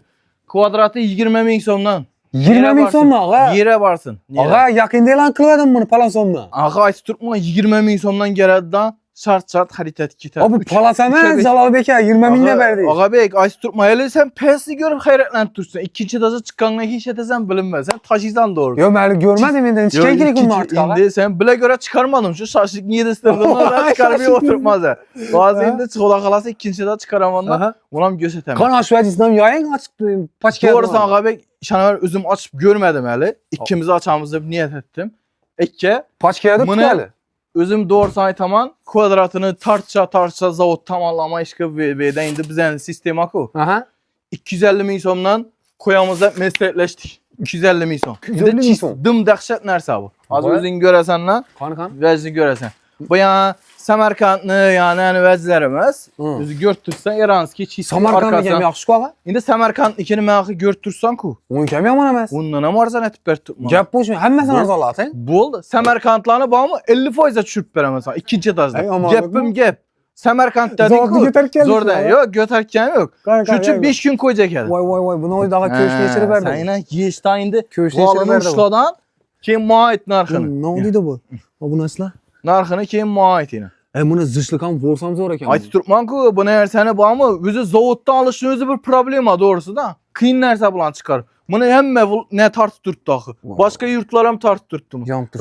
Kvadratı 20 min so'mdan. 20 min so'mdan ağa. Yere varsın. Ağa yaqında e'lon qilyapman buni palon so'mdan. Ağa aytib turibman 20 min so'mdan keladi. Şart xaritat ketadi. Abi palasama Jalolbek aka 20 mingga berdi. Ağa bek aytib turibman. Hele sen pesni görüp hayratlanıp tursun. İkinci taşı çıkanına hiç etesen bilinmez. Sen taşıysan doğru. Yo ben görmedim indi. Çıkan gerek onun artık ağa. İndi sen bile göre çıkarmadım. Şu şaşlık niye istedim. Ondan çıkarmaya oturmaz ha. Bazı indi çıkola kalası ikinci de çıkaramanda. Ona mı gösteremem. Kan aşağıcısından yayın açıp paçka yaptım. Doğrusu ağa bek şanavar özüm açıp görmedim hele. İkimizi açağımızı niyet ettim. Ekke. Paçkaya da tutuyalı. Özüm doğrusu aytaman kvadratını tartça zavod tamamlama işi ve indi bizden sistem akı. Aha. 250 min so'mdan koyamızda meslekleştik. 250 min so'm. 250 min so'm. Dım dəhşət narsa bu. Az özün görəsən lan. Kan. Vəzni görəsən. Bu ya Samarkandlı yani vəzlərimiz. Özü görtürsən İranski çift Samarkandlı kimi yaxşı ağa. İndi Samarkandlıkini mənə görtürsən ku. Onun kimi yaman emas. Ondan ama arzan etib ber tutma. Gəp boş. Həmməsini arzalatın. Boldu. Samarkandlarını bağımı 50% düşürüb berəməsən. İkinci etazda. Gəpim gəp. Samarkand dedik ki. Zor da yok götərkən yok. Çünkü 5 gün koyacak yani. Vay bunu o daha köşkə keçirib verdi. Sen yine yeşta indi. Köşkə uçladan kim muayit narxını. Ne oldu bu? O bu nasıl? Narxını kim muayit yine. Buni zishlik ham bo'lsam zo'r ekan. Aytib turibman-ku, bu narsani bormi? O'zi zavoddan olishning o'zi bir problema, to'g'risi-da. Qiyin narsa bilan chiqar. Buni hamma ne tortib turibdi axı. Boshqa yurtlar ham tortib turibdi.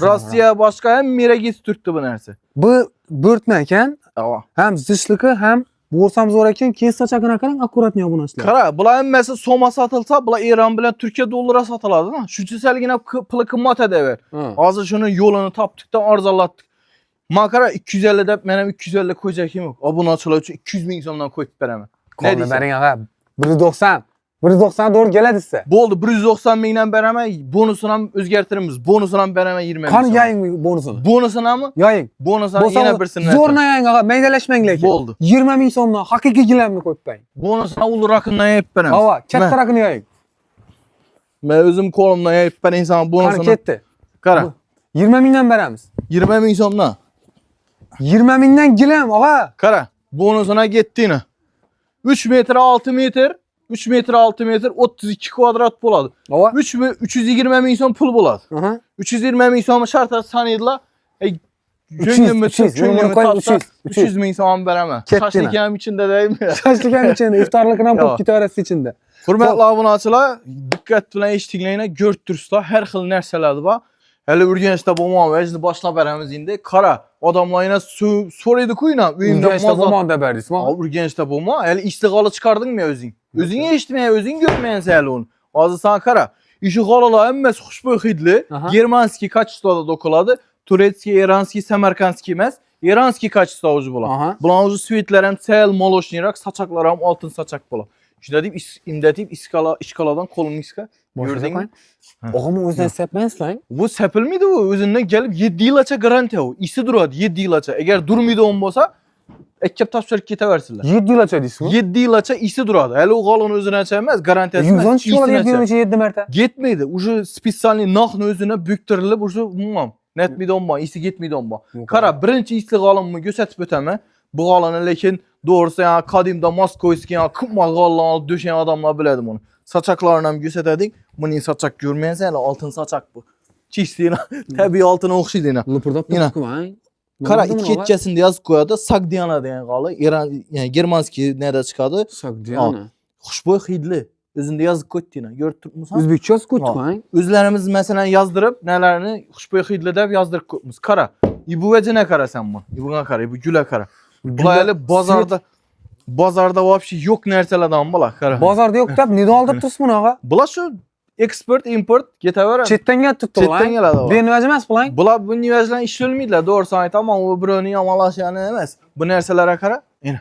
Rossiya boshqa ham meraga turibdi bu narsa. Bu bo'rtma ekan. Ham zishligi ham bo'lsam zo'r ekan. Keyin sochakini qarang, akkuratniy obunachilar. Qara, bular hammasi soma sotilsa, bular Eron bilan Turkiya dollara sotiladi-da. Shunchaligina puli qimmat edi. Hozir shuni yo'lini topdik-da, arzonlatdik. Men qara 250 deb, men ham 250 qo'yjakim yo'q. Obunachilar uchun 200 ming so'mdan qo'yib beraman. Ne deysiz? Bering ag'a. 190. 190 doğru geladi size. Bo'ldi, 190 mingdan beraman, bonusini ham o'zgartiramiz. Bonusini ham beraman 20 ming. Qani yaying bonusini? Bonusini ham? Yaying. Bonusini yana birsini. Zo'rna yaying ag'a, maydalashmang lekin. Bo'ldi. 20 ming so'mdan haqiqiy gilamni qo'yib qo'ying. Bonusini ul raqamdan yayib beramiz. Hava, katta raqamni yaying. Men o'zim qo'limdan yayib beraman sana bonusini. Qani ketdi. Qara. 20 mingdan beramiz. 20 ming so'mdan. 20 mingdan gilam ag'a. Qara, bonusuna getdini. 3 metr 6 metr 3 metr 6 metr 32 kvadrat bo'ladi. 320 ming so'm pul bo'ladi. 320 ming so'm shart sanaydilar. Ko'nglimni 300 ming so'm beraman. Shashlik ham ichida deymi? Shashlik ham ichida, iftorlikni ham qo'yib ketaverasiz ichida. Hurmatli obunachilar, diqqat bilan eshitdinglar, ko'rib turibsizlar, har xil narsalar bor. Hali Urganchda bo'lmaymiz, boshlab beramiz endi. Qara, odamlar yana so'raydi-ku, uyimda mozor deb berdingizmi? Urganchda bo'lma, hali ishtig'oli chiqardingmi o'zing? O'zing eshitmay, o'zing ko'rmaysan hali uni. Hozir sen qara, ishtig'olilar hammasi xushbo'y hidli, germanskiy kачествоda do'qiladi. Turetskiy, iranskiy, samarkandskiy emas, iranskiy kачество o'zi bo'ladi. Bular o'zi svetlar ham sal moloshniyroq, sochoqlar ham oltin sochoq bo'ladi. Shunda deb imdatib iskaladan qo'lingizga gördingmi? O'g'im o'zidan sepmaysizlar. Bu sepilmaydi u, o'zidan kelib 7 yilgacha garantiya u. Isi turadi 7 yilgacha. Agar durmaydi bo'lsa, ekkab topshirib ketaversirlar. 7 yilgacha deysizmi? 7 yilgacha isi turadi. Hali u g'olini o'zinacha emas, garantiyasi emas. 110 yilgacha 7 yilgacha 7 marta. Ketmaydi. Uje spesialniy naqni o'zini buktirilib, uje umuman netmaydi bo'lma, isi ketmaydi bo'lma. Qara, birinchi isli g'olimni ko'rsatib o'taman. Bu g'olini lekin to'g'risi qadimda Moskvskiy qimmat g'ollarni olib döşeyen odamlar biladi buni. Sochoqlarini ham ko'rsatadik. Buning sochoq ko'rmaysan, oltin sochoq bu. Chistina, tabiiy oltinga o'xshaydi. Lupurdab turibdi. Qara, ikki ketchasini yozib qo'yadi. Sagdiana degan g'oli, ya'ni germanskiy neda chiqadi. Sagdiana. Xushbo'y hidli. O'zingda yozib qo'ydinglar. Ko'rib turibmisan? O'zbekcha yozib qo'ydingmi? O'zlarimiz masalan yozdirib, nalarini xushbo'y hidli deb yozdirib qo'yibmiz. Qara, ibuvajina qarasan bu. Ibuga qara, ibu gula qara. Bular hali bozorda вообще yo'q narsalardan bular, qara. Bozorda yo'q deb nido oldirib turibsiz buni ag'a? Bular shu eksport, import ketaveradi. Chetdan kelib turibdi bular. Chetdan keladi. Benvaj emas bular. Bular bu nivajdan ishlanmaydilar, to'g'risini aytaman, u birovning yomonlashgani emas. Bu narsalarga qara. Mana.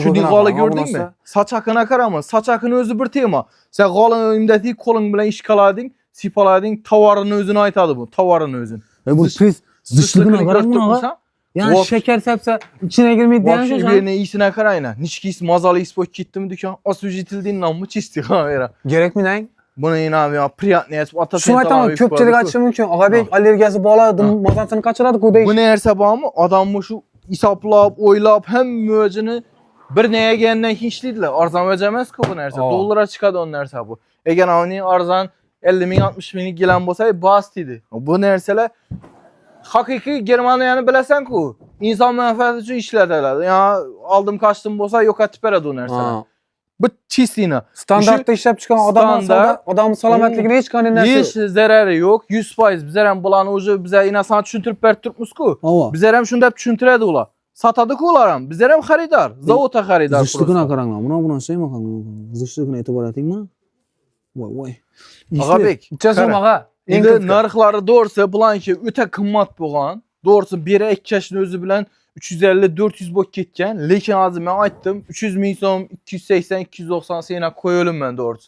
Shunday g'oli ko'rdingmi? Sochaqini qarama. Sochaqini o'zi bir tema. Sen g'olini imdatib qo'ling bilan ishqalading, sipalading, tovarini o'zini aytadi bu, tovarini o'zini. Bu siz zishligini qarang. Yani şeker sepse içine girmeyi diyen şey. Vapşi birine iyisine karayına. Niçkisi mazalı ispot gitti mi dükkan. Освежителdiğinden mı çisti kamera. Gerek mi lan? Bunu yine abi ya priyatniyet. Şuna tamam köpçelik açışı mümkün. Ağabey alergiyası bağladı. Mazantını kaçırladık o değiş. Bu ne erse bağ mı? Adam mı şu isaplap, oylap hem müecini bir neye gelenden hiçliydiler. Arzan veremez ki bu nerse. Dolara çıkadı onun nerse bu. Egen avni arzan 50 bin 60 bin gelen bolsa bastıydı. Bu nerseler haqiqiy Germaniyani bilasan-ku. İnsan menfaati uchun ishlatiladi. Ya aldım kaçtım bolsa yo'q etib beradi u narsani. Bu çistina. Standartda ishlab chiqqan odamning salomatligini hech qanday narsa yo'q. Hech zarari yo'q. 100% bizlar ham bularni o'zi biza inson tushuntirib berib turibmiz-ku. Bizlar ham shunday tushuntiradi ular. Satadi-ku ular ham. Bizlar ham xaridor, zavodda xaridor. Zishligini qaranglar. Buni şeymi qilgan? Zishligini e'tibor etingmi? Voy. Ag'abek, ichasizmi ag'a? Endi narxlari to'g'risi bularniki o'ta qimmat bo'lgan. To'g'risi biri ikkashni o'zi bilan 350-400 bo'lib ketgan. Lekin hozir men aytdim, 300 ming so'm, 280-290 sena qo'yalim men to'g'risi.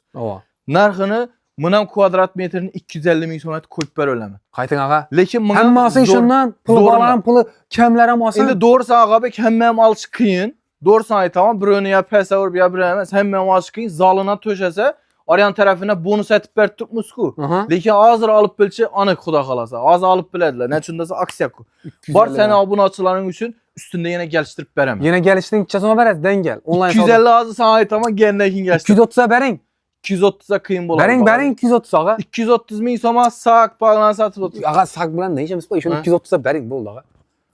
Narxini bunam kvadrat metrini 250 ming so'm qo'yib bera olaman. Qayting ag'a. Lekin bunga hammasi shundan, puli baland, puli kamlar ham olsin. Endi to'g'risi Ag'abek hamma ham olish qiyin. To'g'risini aytaman, birovni ya pesa urib, ya bir emas, hamma ham olish qiyin. Zalina to'shasa Aryan tarafına bonus etib berib turibmiz-ku. Lekin hozir olib bilchi, aniq xudo xolasa. Hozir olib biladilar. Nechundasa aksiya-ku. Bor seni obunachilaring uchun ustunda yana gelishtirib beraman. Yana gelishning chasoma berasiz, dengel. Online 250 hozir sen aytaman, gendan keyin gelishtir. 230 ga bering. 230 ga qiyin bo'ladi. Bering 230 ag'a. 230 ming so'm sak bilan sotib o'tir. Ag'a sak bilan ne ishimiz bor? Shuni 230 ga bering bo'ldi ag'a.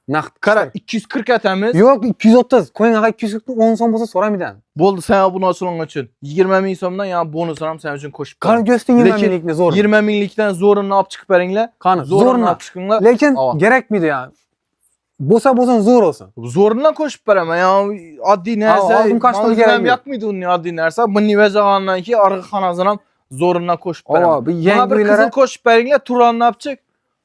Naqd. Qara 240 atamiz. Yo'q, 230. Qo'ying, ağa 240 10 so'm bo'lsa so'raymidan. Bo'ldi, sen buni ochilgan uchun 20 ming so'mdan yana bonusini ham sen uchun qo'shib Qani go'sting 20 Lekin minglikni zo'r. 20 minglikdan zo'rini olib chiqib beringlar. Qani Zo'rini olib chiqinglar. Lekin kerakmidi ya? Bo'lsa zo'r olsin. Zo'ridan qo'shib beraman. Yani oddiy narsa. Oldin qo'shib kerak yo'qmidi uni oddiy narsa. Buni vajagandan keyin orqa xonasini ham zo'ridan qo'shib beraman. Bu yangi uylar qo'shib beringlar. Turanni olib chiq.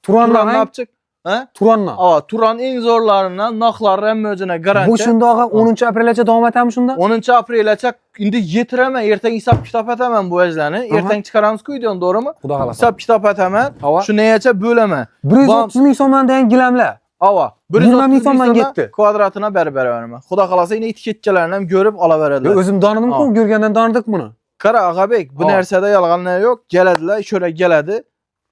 Turanni olib chiq. Ha? Turanni. Turan eng zo'rlaridan narxlari ham o'zina garantiya. Bu shundoq 10 aprelgacha davom etamiz shunda? 10 aprelgacha endi yetiraman. Ertaga hisob kitob etaman bu ajlarni. Ertaga chiqaramiz-ku videoni, to'g'rimi? Xudo xolasa. Hisob kitob etaman. Shungacha bo'laman. 130 ming so'mdan degan gilamlar. Ava. 120 ming so'mdan ketdi. Kvadratına beraman. Xudo xolasa yine etiketçilerini ham görüp olaveradilar. O'zim donidim-ku, ko'rgandan donidik buni. Qara Ag'abek, bu narsada yolg'onlar yo'q. Keladilar, şöyle geladi.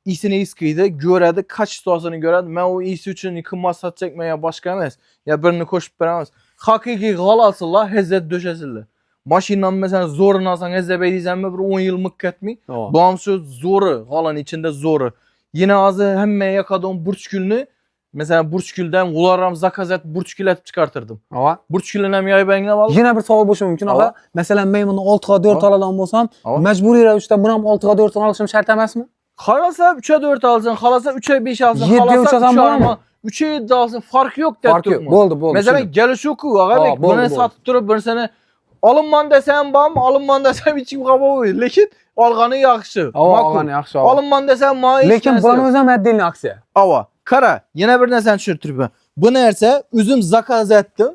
İsini iskiydi, göredi, kachestosini göredi. Men o isi uchun qimmat sotchakman ya boshqa emas. Ya birini qo'shib beramiz. Haqiqiy g'alasizlar, hezzat döşesizlar. Mashinani mesela zo'rini olsang hezzabay deysanmi, bir 10 yil mukkatmi. Bu ham shu zo'ri, g'alanın içinde zo'ri. Yine hozir hamma yakadon burchgulni mesela burchguldan ular ham zakaz et burchgul etib chiqartirdim. Burchgulni ham yoyib anglab oldim. Yana bir savol bo'lishi mumkin, ağa. Masalan, men buni 6 ga 4 oladigan bo'lsam, majburiy ravishda buni ham 6 ga 4 olishim shart emasmi? Xalasa 3'e 4 alsın, xalasa 3'e 5 alsın, 7'ye 3 alsın ama 3'e 7 alsın, fark yok Fark yok, bo'ldi. Mesela gelişoku, Ag'abek, buni satıp durup bir sene alınman desem bam, alınman desem içim qabo'y, lekin olgani yaxshi. Olgani yaxshi. Alınman desem ma ish. Lekin buni o'zi ham atdelniy aksiya. Ava, qara, yana bir narsani tushuntirib. Bu narsa o'zim zakaz etdim.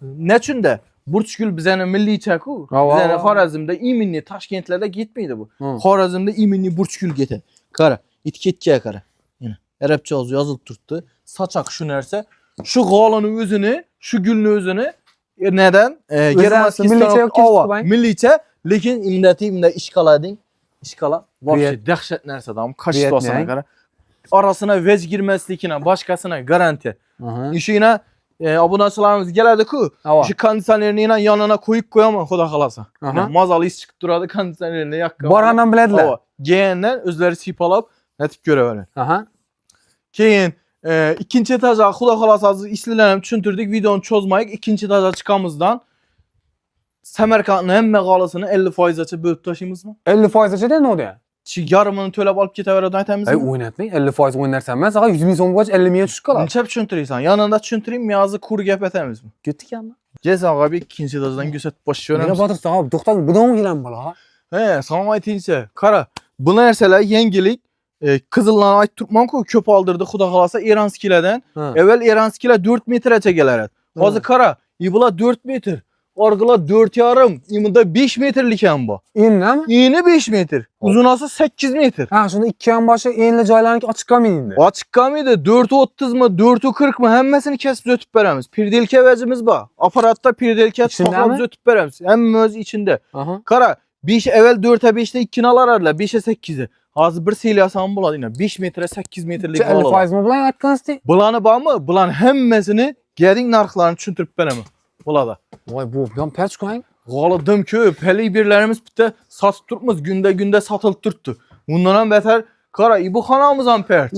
Nechunda? Burchgul bizani milliy-ku. Bizani Xorazmda iminli Toshkentlarda ketmaydi bu. Xorazmda iminli burchgul ketadi. Qara, etiketga qara. Yana arabcha yozilib turibdi. Sochoq shu narsa. Shu g'olani o'zini, shu gulni o'zini neden? Millicha, lekin imda ish qilading. Ish qila. Вообще dahshat narsadan kachestosini qara. Arasına vej girmeslikine, başkasına garanti. İşine obunachilarimiz keladi-ku. Shu konditsionerni yanına koyup qo'yaman, xudo xolasa. Mazali is chiqib turadi konditsionerni yoqqan. Borgandan biladilar. Keyin o'zlari sipalab netib ko'raveradi. Keyin ikkinchi etajga xudo xolasa ishlarni ham tushuntirdik, videoni cho'zmaylik. Ikkinchi etajga chiqamizdan Samarqandning hamma g'olisini 50%gacha bo'lib tashlaymizmi? 50%gacha de nima? Yarımını to'lab olib ketaveradi aytamizmi? O'ynatmang, 50% o'ynarsan emas, 100 ming so'mgacha 50 mingga tushib qoladi. Necha tushuntiraysan? Yanında tushuntiring, yozi kur gap etamizmi? Ketganmi? Jezonga bir ikkinchi etajdan ko'rsatib boshlayveramiz. Nega botirsan, abi, to'xtang, bu da o'ngilan bola. Salom aytingchi. Qara, bu narsalar yangilik. Qizillarni aytib turibman-ku, ko'p oldirdi, xudo xolasa Eranskilardan. Evvel Eranskilar 4 metrgacha kelardi. Hozir qara, bular 4 metr. Orgıla 4,5, imida 5 metrlik ham bu. Enlami? Eni 5 metr. Uzunasi 8 metr. Ha, shunda ikki ham boshi enli joylarni ochiq qolmaydi. Ochiq qolmaydi. 4,30 mi, 4,40 mi hammasini kesib o'tib beramiz. Pirdelka vajimiz bor. Aparatda pirdelka to'plab o'tib beramiz. Hamma o'z ichida. Qara, 5 evvel 4'e 5'te 2'ni alararlar, 5'e 8'i. Hazır bir seyliyasan buladı yine. 5 metre 8 metrelik olalar. 50% mi bulan aytgansizlar? Bulanı var mı? Bulan hemmesini gedin narxlarını tushuntirib beraman. Bulada. Voy bu, ben perch qo'ying. G'olidim ko'p. Hali birlarimiz bitta sotib turibmiz, günde satılıp turibdi. Bundan ham beter qara, bu xonamiz ham perch.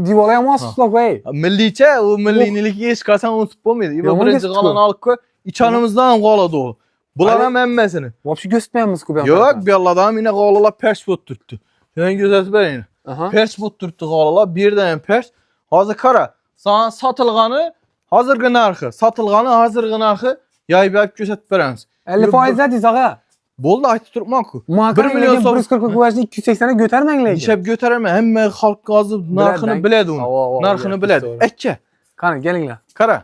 Divolar ham osiblar voy. Millicha, o milliynilikka hech qachon unutib bo'lmaydi. Birinchi g'olani olib qo'y, ichanimizdan g'oladi o. Bular ham hammasini. Vobshe ko'rsatmayapmiz-ku bu. Yo'q, bu yerlardan yine g'olalar perch bo'lib turibdi. Sen gözetip berin. Perch bo'lib turibdi g'olalar, birdan perch. Hozir qara, sana satılganı hazırgı narxı, satılganı hazırgı narxı yayib ko'rsatib beramiz. 50% deysiz ağa. Bo'ldi, aytib turibman-ku. 1 million so'm 140 qo'yishni 280 ga ko'tarmang lekin. Nishab ko'taraman, hamma xalq hozir narxini biladi uni. Narxini biladi. Akka. Qani, kelinglar. Qara.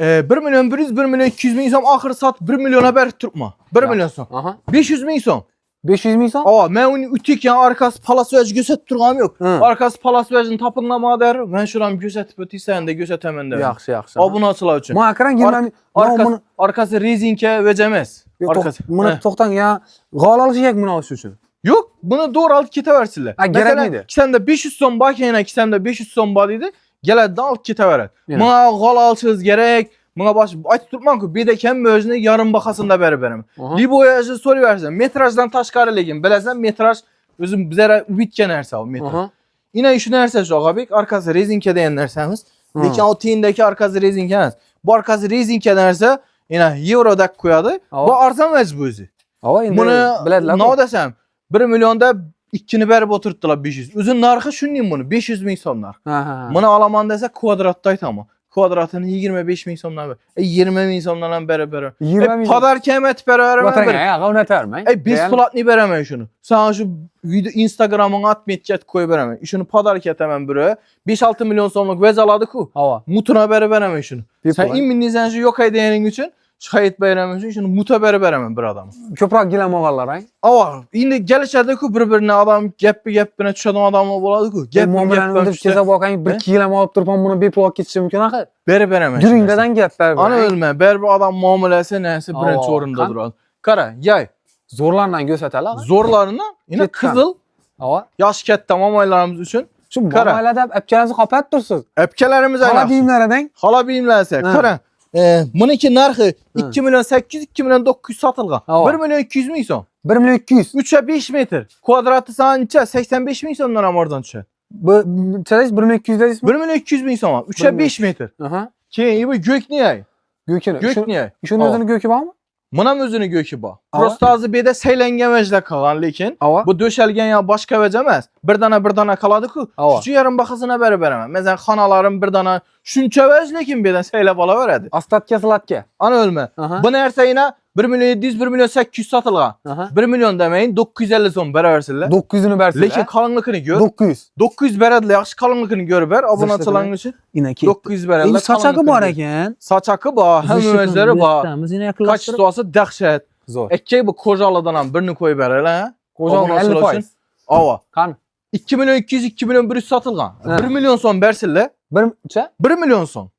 1 milyon 100, 1 milyon 200 ming so'm oxiri sot 1 milyona berib turibman. 1 milyon so'm. 500 ming so'm. 500 ming so'm? Ava, men uni utikkan arkasi palasvej ko'rsatib turganim yo'q. Arkasi palasvejni topinglama der. Men shuni ko'rsatib o'taysan deb ko'rsataman der. Yaxshi, yaxshi. Obunachilar uchun. Men akran girmam. Arkasi rezinka vej emas. Arkasi. Buni to'xtang ya. G'ol olish kerak buni olish uchun. Yo'q, buni to'g'ri olib ketaversizlar. Kerakmaydi. Kisanda 500 so'm bor, keyin kisanda 500 so'm bor edi. Keladidan olib ketaveradi. Menga g'ol olishingiz kerak. Menga bosh aytib turibman-ku, bedakam o'zini yarim bahasida berib beraman. Liboyaji so'rayversan, metrajdan tashqari lekin bilasan, metraj o'zim bizlar bitgan narsa u metraj. Ina shu narsa shu Ag'abek, arkasi rezinka degan narsamiz. Lekin o tiyindeki arkası rezinke emas. Bu arkası rezinke derse yine euroda koyadı. Bu arzon vaz bu o'zi. Buni ne desem 1 milyonda ikkini berib o'tiribdilar 500. O'zi narxi shunday buni 500 ming so'm narx. Buni olaman desa kvadratda aytaman. Kvadratini 25 ming so'mdan ber. 20 ming so'mdan ham berib. 20 ming. Podarka ham aytib beraman. Vatanga o'rnatarman. Besplatni beraman shuni. Sana shu video Instagram'ga atmetchat qo'yib beraman. Shuni podarka etaman biri. 5-6 milyon so'mlik vaz oladi-ku. Mutuna berib beraman shuni. Sen immunizan shu yo'qay deganing uchun Şahit bayramı için şunu mutaberi veremem bir adam. Köprak gilam oğallar ay. Ama yine gelişerdi bir-birine adam gep-gepine düşeden adamla boladı-ku. Muameleni ödüp kese bakayım bir gilam alıp durpam bunu bir plak geçsin mümkün axir. Veremem. Dürüngeden gep ber. Ana ölme. Bir adam muamelesi neyse birinci orunda durur. Kara, yay. Zorlarla gösterler. Zorlarından yine kızıl. Yaş ketdi mamaylarımız için. Şu muamelede epkelerinizi kapat dursuz. Epkelerimiz aynen. Hala biyimlerden. Hala biyimlerse. Kara. Bununki narxı 2 milyon 800, 2 milyon 900 satılgan. 1 milyon 200 ming so'm. 1 milyon 200. 3'e 5 metr. Kvadratı sanca 85 ming so'mdan ham oradan düşer. Bu çeyiz 1 milyon 200 dediniz mi? 1 milyon 200 ming so'm. 3'e 5 metr. Keyin bu gök niye? Gök niye? Şunun özünün gökü var mı? Bunam özünü gökü var. Prosta azı bede seylengen vecde kalan lekin. Bu döşelgen ya başka vec emas. Bir dana kaladı-ku. Şu yarım bakasına beremem. Mesela xanalarım bir dana şunça vec lekin beden seyle bala veredi. Astatke sılatke. Ana ölme. Bu nerse yine 1 milyon 700, 1 milyon 800 satılgan. 1 milyon demeyin 950 so'm beraversinler. 900'ünü bersinler. Lekin kalınlıkını gör. 900. 900 berediler. Yaxşı kalınlıkını gör ber. Abonaçılan için. 900 berediler. Saçakı var eken. Saçakı var. Hem özleri var. Kaç tuası dehşet. Zor. Ekkey bu Kocalı'dan ham birini koyup berediler ha. Kocalı 50%. Ava. Kan. 2 milyon 200, 2 milyon 100 satılgan. 1 milyon so'm bersinler. 1 milyon so'm.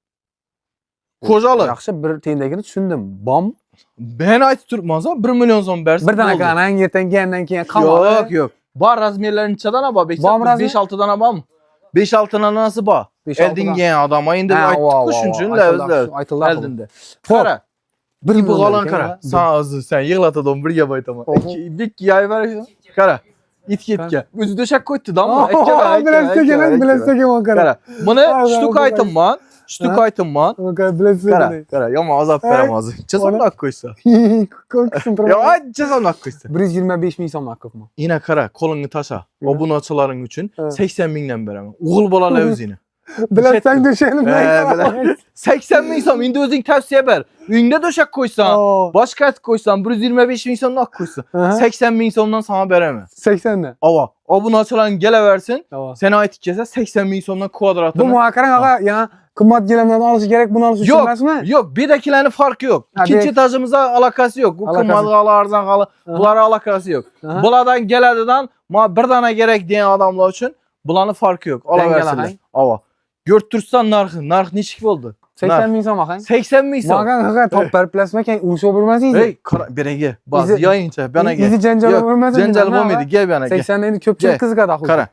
Kocalı. Yaxşı bir teyindekini düşündüm. Bam. Ben aytib turibman, 1 milyon so'm bersin. Bir dana kanan yerten gelenden keyin qamadı. Yo'q. Bar razmerlerin nechadan ha bor? 5-6 dana bormi? 5-6 danası bor. Eldingan adam endi aytdik shuning uchun eldinda. Qara. Bir bu qalan qara. Sen yig'latadigan bir gap aytaman. Ikki yay ver. Qara. Itga. O'zi do'shak qo'yibdi dammi? Bilasizmi qara. Buni shtuk aytibman. Qara, yomon azab beraman hozir. Chasonlab qo'ysa. Yo, chasonlab qo'ysa. 125 ming so'm haqqiqmi? Yine qara, qo'lingni tasha. Obunachilaring uchun 80 mingdan beraman. O'g'il bolalar o'zingni. Bilasan döşenim. 80 ming so'm endi o'zing tavsiya ber. Uyingda do'shak qo'ysan, boshqa aytib qo'ysan 125 ming so'mdan qo'ysan, 80 ming so'mdan sana beraman. 80'dan. Ava, obunachilaring kelaversin. Sen aytib kelsa 80 ming so'mdan kvadratini. Bu muhakaran ağa yana qimmat gilamlardan olish kerak, bunu olish uchun emasmi? Yo'q, bedakilarning farqi yo'q. İkinci etajimizda alakası yo'q. Bu qimmatli arzon qali, bularga alakası yo'q. Bulardan keladidan, ma bir dana kerak degan odamlar uchun bularning farqi yo'q. Olaversinlar. Ava. Görüp tursan narx nechik bo'ldi? 80 ming so'm axay. 80 ming so'm. Magan haqiqat top berib bilasizmi? Keyin urishib o'rmasingiz. Ey, berege. Baz yayınca bana gel. Izi janjal o'rmasin. Janjal bo'lmaydi, gel bana gel. 80 endi ko'pchilik qiziqadi axir. Qara.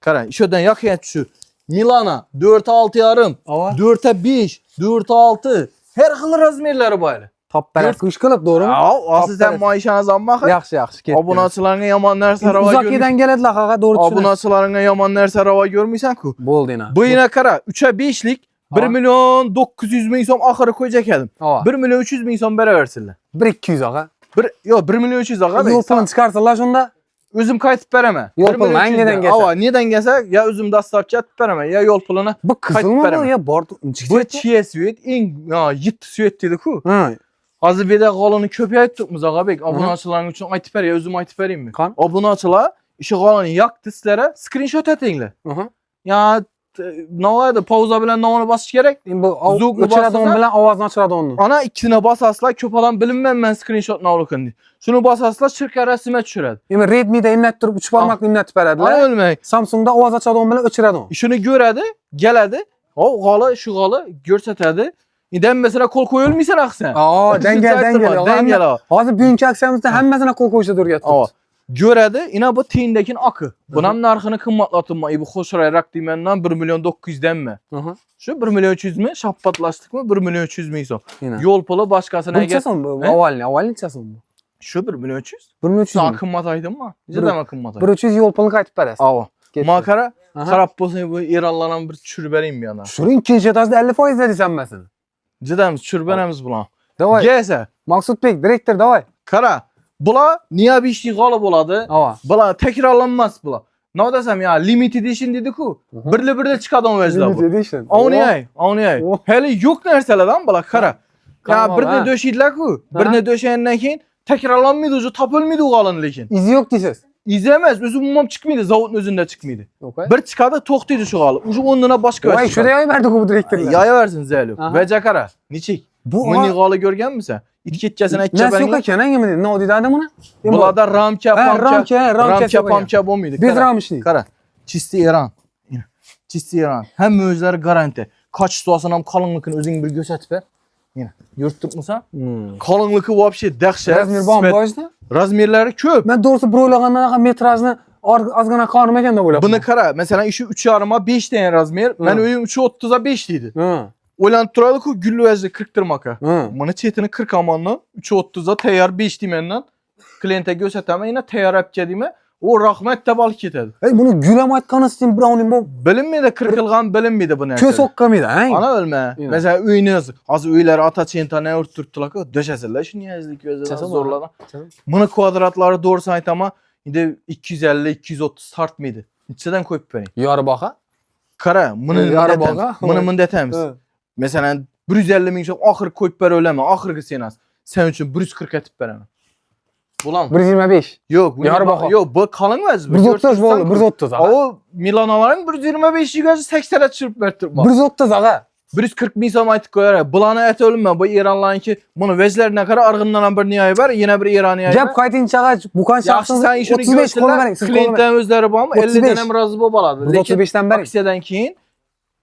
Qara, shodan yaqin shu. Milana 4.6,5, 4'e 5, 4.6. Her xil razmerlari bor. Top berib qish qilib, to'g'rimi? Asıl sen maishanızdan bakın. Yaxshi, ketdi. Obunachilarga yomon narsa ravo görmüyorsan. Uzoqdan keladilar haqiqat, to'g'ri tushunasiz. Obunachilarga yomon narsa ravo görmüyorsan-ku. Bo'ldi yana. Bu yine qara, 3'e 5'lik 1 milyon 900 ming so'm oxiri qo'yacak edim. 1 milyon 300 ming so'm beraversinlar. 1-200 ağa. Yo'q, 1 milyon 300 ağa. Yo'l pulini chiqarsalar shunda o'zim qaytib beraman. Yo'l pulini hangidan kelsa? Ava, nedan kelsa, ya o'zim dastlabki aytib beraman, ya yo'l pulini. Bu qizilmi bu ya bor? Bu chiye svet, eng yetti svet dedi-ku. Hozir beda g'olini ko'payib turibmiz Og'abek. Obunachilaring uchun aytib beray, o'zim aytib beraymi? Obunachilar ishi g'olini yoqdi sizlar, screenshot atinglar. Ya navayda pauza bilan navani bosish kerak. Bu o'chiradigan bilan ovozni ochiradigan. Ana ikkisini bosasizlar, ko'p odam bilmayman screenshot navliqin. Shuni bosasizlar, shirka rasmga tushiradi. Endi Redmi'da imlat turib 3 barmoqni imlatib beradilar. Ana o'lmang. Samsungda ovoz ochadigan bilan o'chiradigan. Shuni ko'radi, keladi. G'oli shu g'oli ko'rsatadi. İden mesela kol koyulmaysan aksan. Dengel. Hozir bugungi aksiyamizda hammasini qo'l qo'yishda turgan. Göredi, ina bu tiyindekin akı. Bunun narxını qimmatlatma. Bu xo'shroyroq deymandan 1 milyon 900 denme. Şu 1 milyon 300 mi? Şapatlaştık mı? 1 milyon 300 ming so'm. Yol pulu başkasına gel. Neçason bu? Avalni neçason bu? Şu 1 milyon 300. 1 milyon 300. Daha qimmat aydınmı? Necə demə qimmat? 1 300 yol pulunu qaytib berasiz. Ava. Makara Aha. qarab bolsa bu İranlardan bir düşürüp bereyim bir yana. Şuring ikinci etajda 50% dediysen mesela. Cidden düşürüp beremiz bulan. Davay. Gelse. Maksutbek direktor davay. Kara. Bula niye bir işin galı boladı? Ava. Bula tekrarlanmaz bula. Ne desem ya limited edition dedi ku. Birle çıkadan vezla bu. Edition. Onu yay. Oh. Hele yok nerselerden bula kara. Tamam, Ya birine ha. döşeydiler ku. Ha. Birine döşeyenler keyin tekrarlanmıydı ucu tapılmıydı o galın lekin. İzi yok diyesiz. İzlemez. Özü umum çıkmıydı. Zavutun özünde çıkmıydı. Okay. Bir çıkardı toktuydu şu galı. Ucu onuna başka Vay şurada yay verdik bu direktörler. Yaya versin Zeylo. Aha. Ve cakara. Niçik? Bu Mini galı görgen misin? İtketçesine etçe Nasıl yok benimle. eken hangi mi? Ne o dedi adamına? Bulada ramka ramka pamka bu muydu? Biz ramışlı. Kara. Çisti İran. Çisti İran. Hem özleri garanti. Kaç tutasınam kalınlıkını özün bir gözetip ver. Yine. Yurttuk musa? Kalınlıkı vapşi dehşet. Razmir bambaşda. Razmirleri köp. Ben doğrusu broylagandan metrajını azgana kanım eken de böyle. Bunu kara. Mesela işi 3 yarıma 5 tane razmir. Ben öyüm 3'ü 30'a 5 deydi. Hı. Olan turalı ku güllü vezli 40 tırmaka. Hı. Bunu çetini 40 amanla 3'ü 30'a teyar 5 dimenden. Kliente gözeteme yine teyar yapkedime. O rahmet de balık ketedi. Hey bunu gülem aytkanı sizin brownin bu. Bilinmeydi kırkılgan bilinmeydi bu nerede. Kös okka mıydı he? Ana ölme. Yine. Mesela üyünüz. Az üyeleri ata çenta ne örtürttüler ki. Döşeseler. Şu niyazlık gözüne Çesem zorladan. Çesem. Bunu kvadratları doğru sayt ama indi 250-230 start mıydı? İçeden koyup beni. Yarı baka. Kara. Bunu Yarı detemiz. baka. Bunu detemiz. Mesela 150 min çok ahır koyup ver öyle mi? Ahırgı senaz. Sen için 140 etip veremem. Bulan. 125. Yok. bunu Yarı bak- baka. Yok bu kalın vez. 130 bu oğlum 130 aga. O Milanaların 125 gözü 80'e çırp vertirip bak. 130 aga. 140 bin som aytık koyar. Bulana et ölüm bu İranların ki bunu vezlerine kadar argınlanan bir niyayı var. Yine bir İraniye Gap kaytın çağa bukan Yaxşı şahsınız sen işini 35 kolu verin. Siz kolu verin. Klient'ten özleri bu ama 50 35. denem razı babaladı. Burada 35'ten beri. Aksiyeden keyin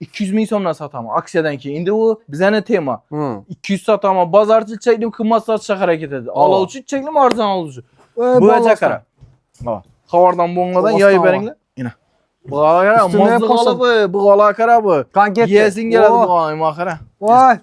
200 min somdan satama. Aksiyeden keyin. Indi o bize ne tema? Hı. 200 satama. Bazarcı çeklim kımaz satışa hareket edildi. Allah. Alıcı çeklim arzan alıcı. Bu vallahi ecekara. Havardan bongadan O yayı aslan berinle. Yine. Bu galakara Üstüne mazlı yapasın. galı bu galakara bu. Kan get. Yesin geledi bu ayım akara. Vay.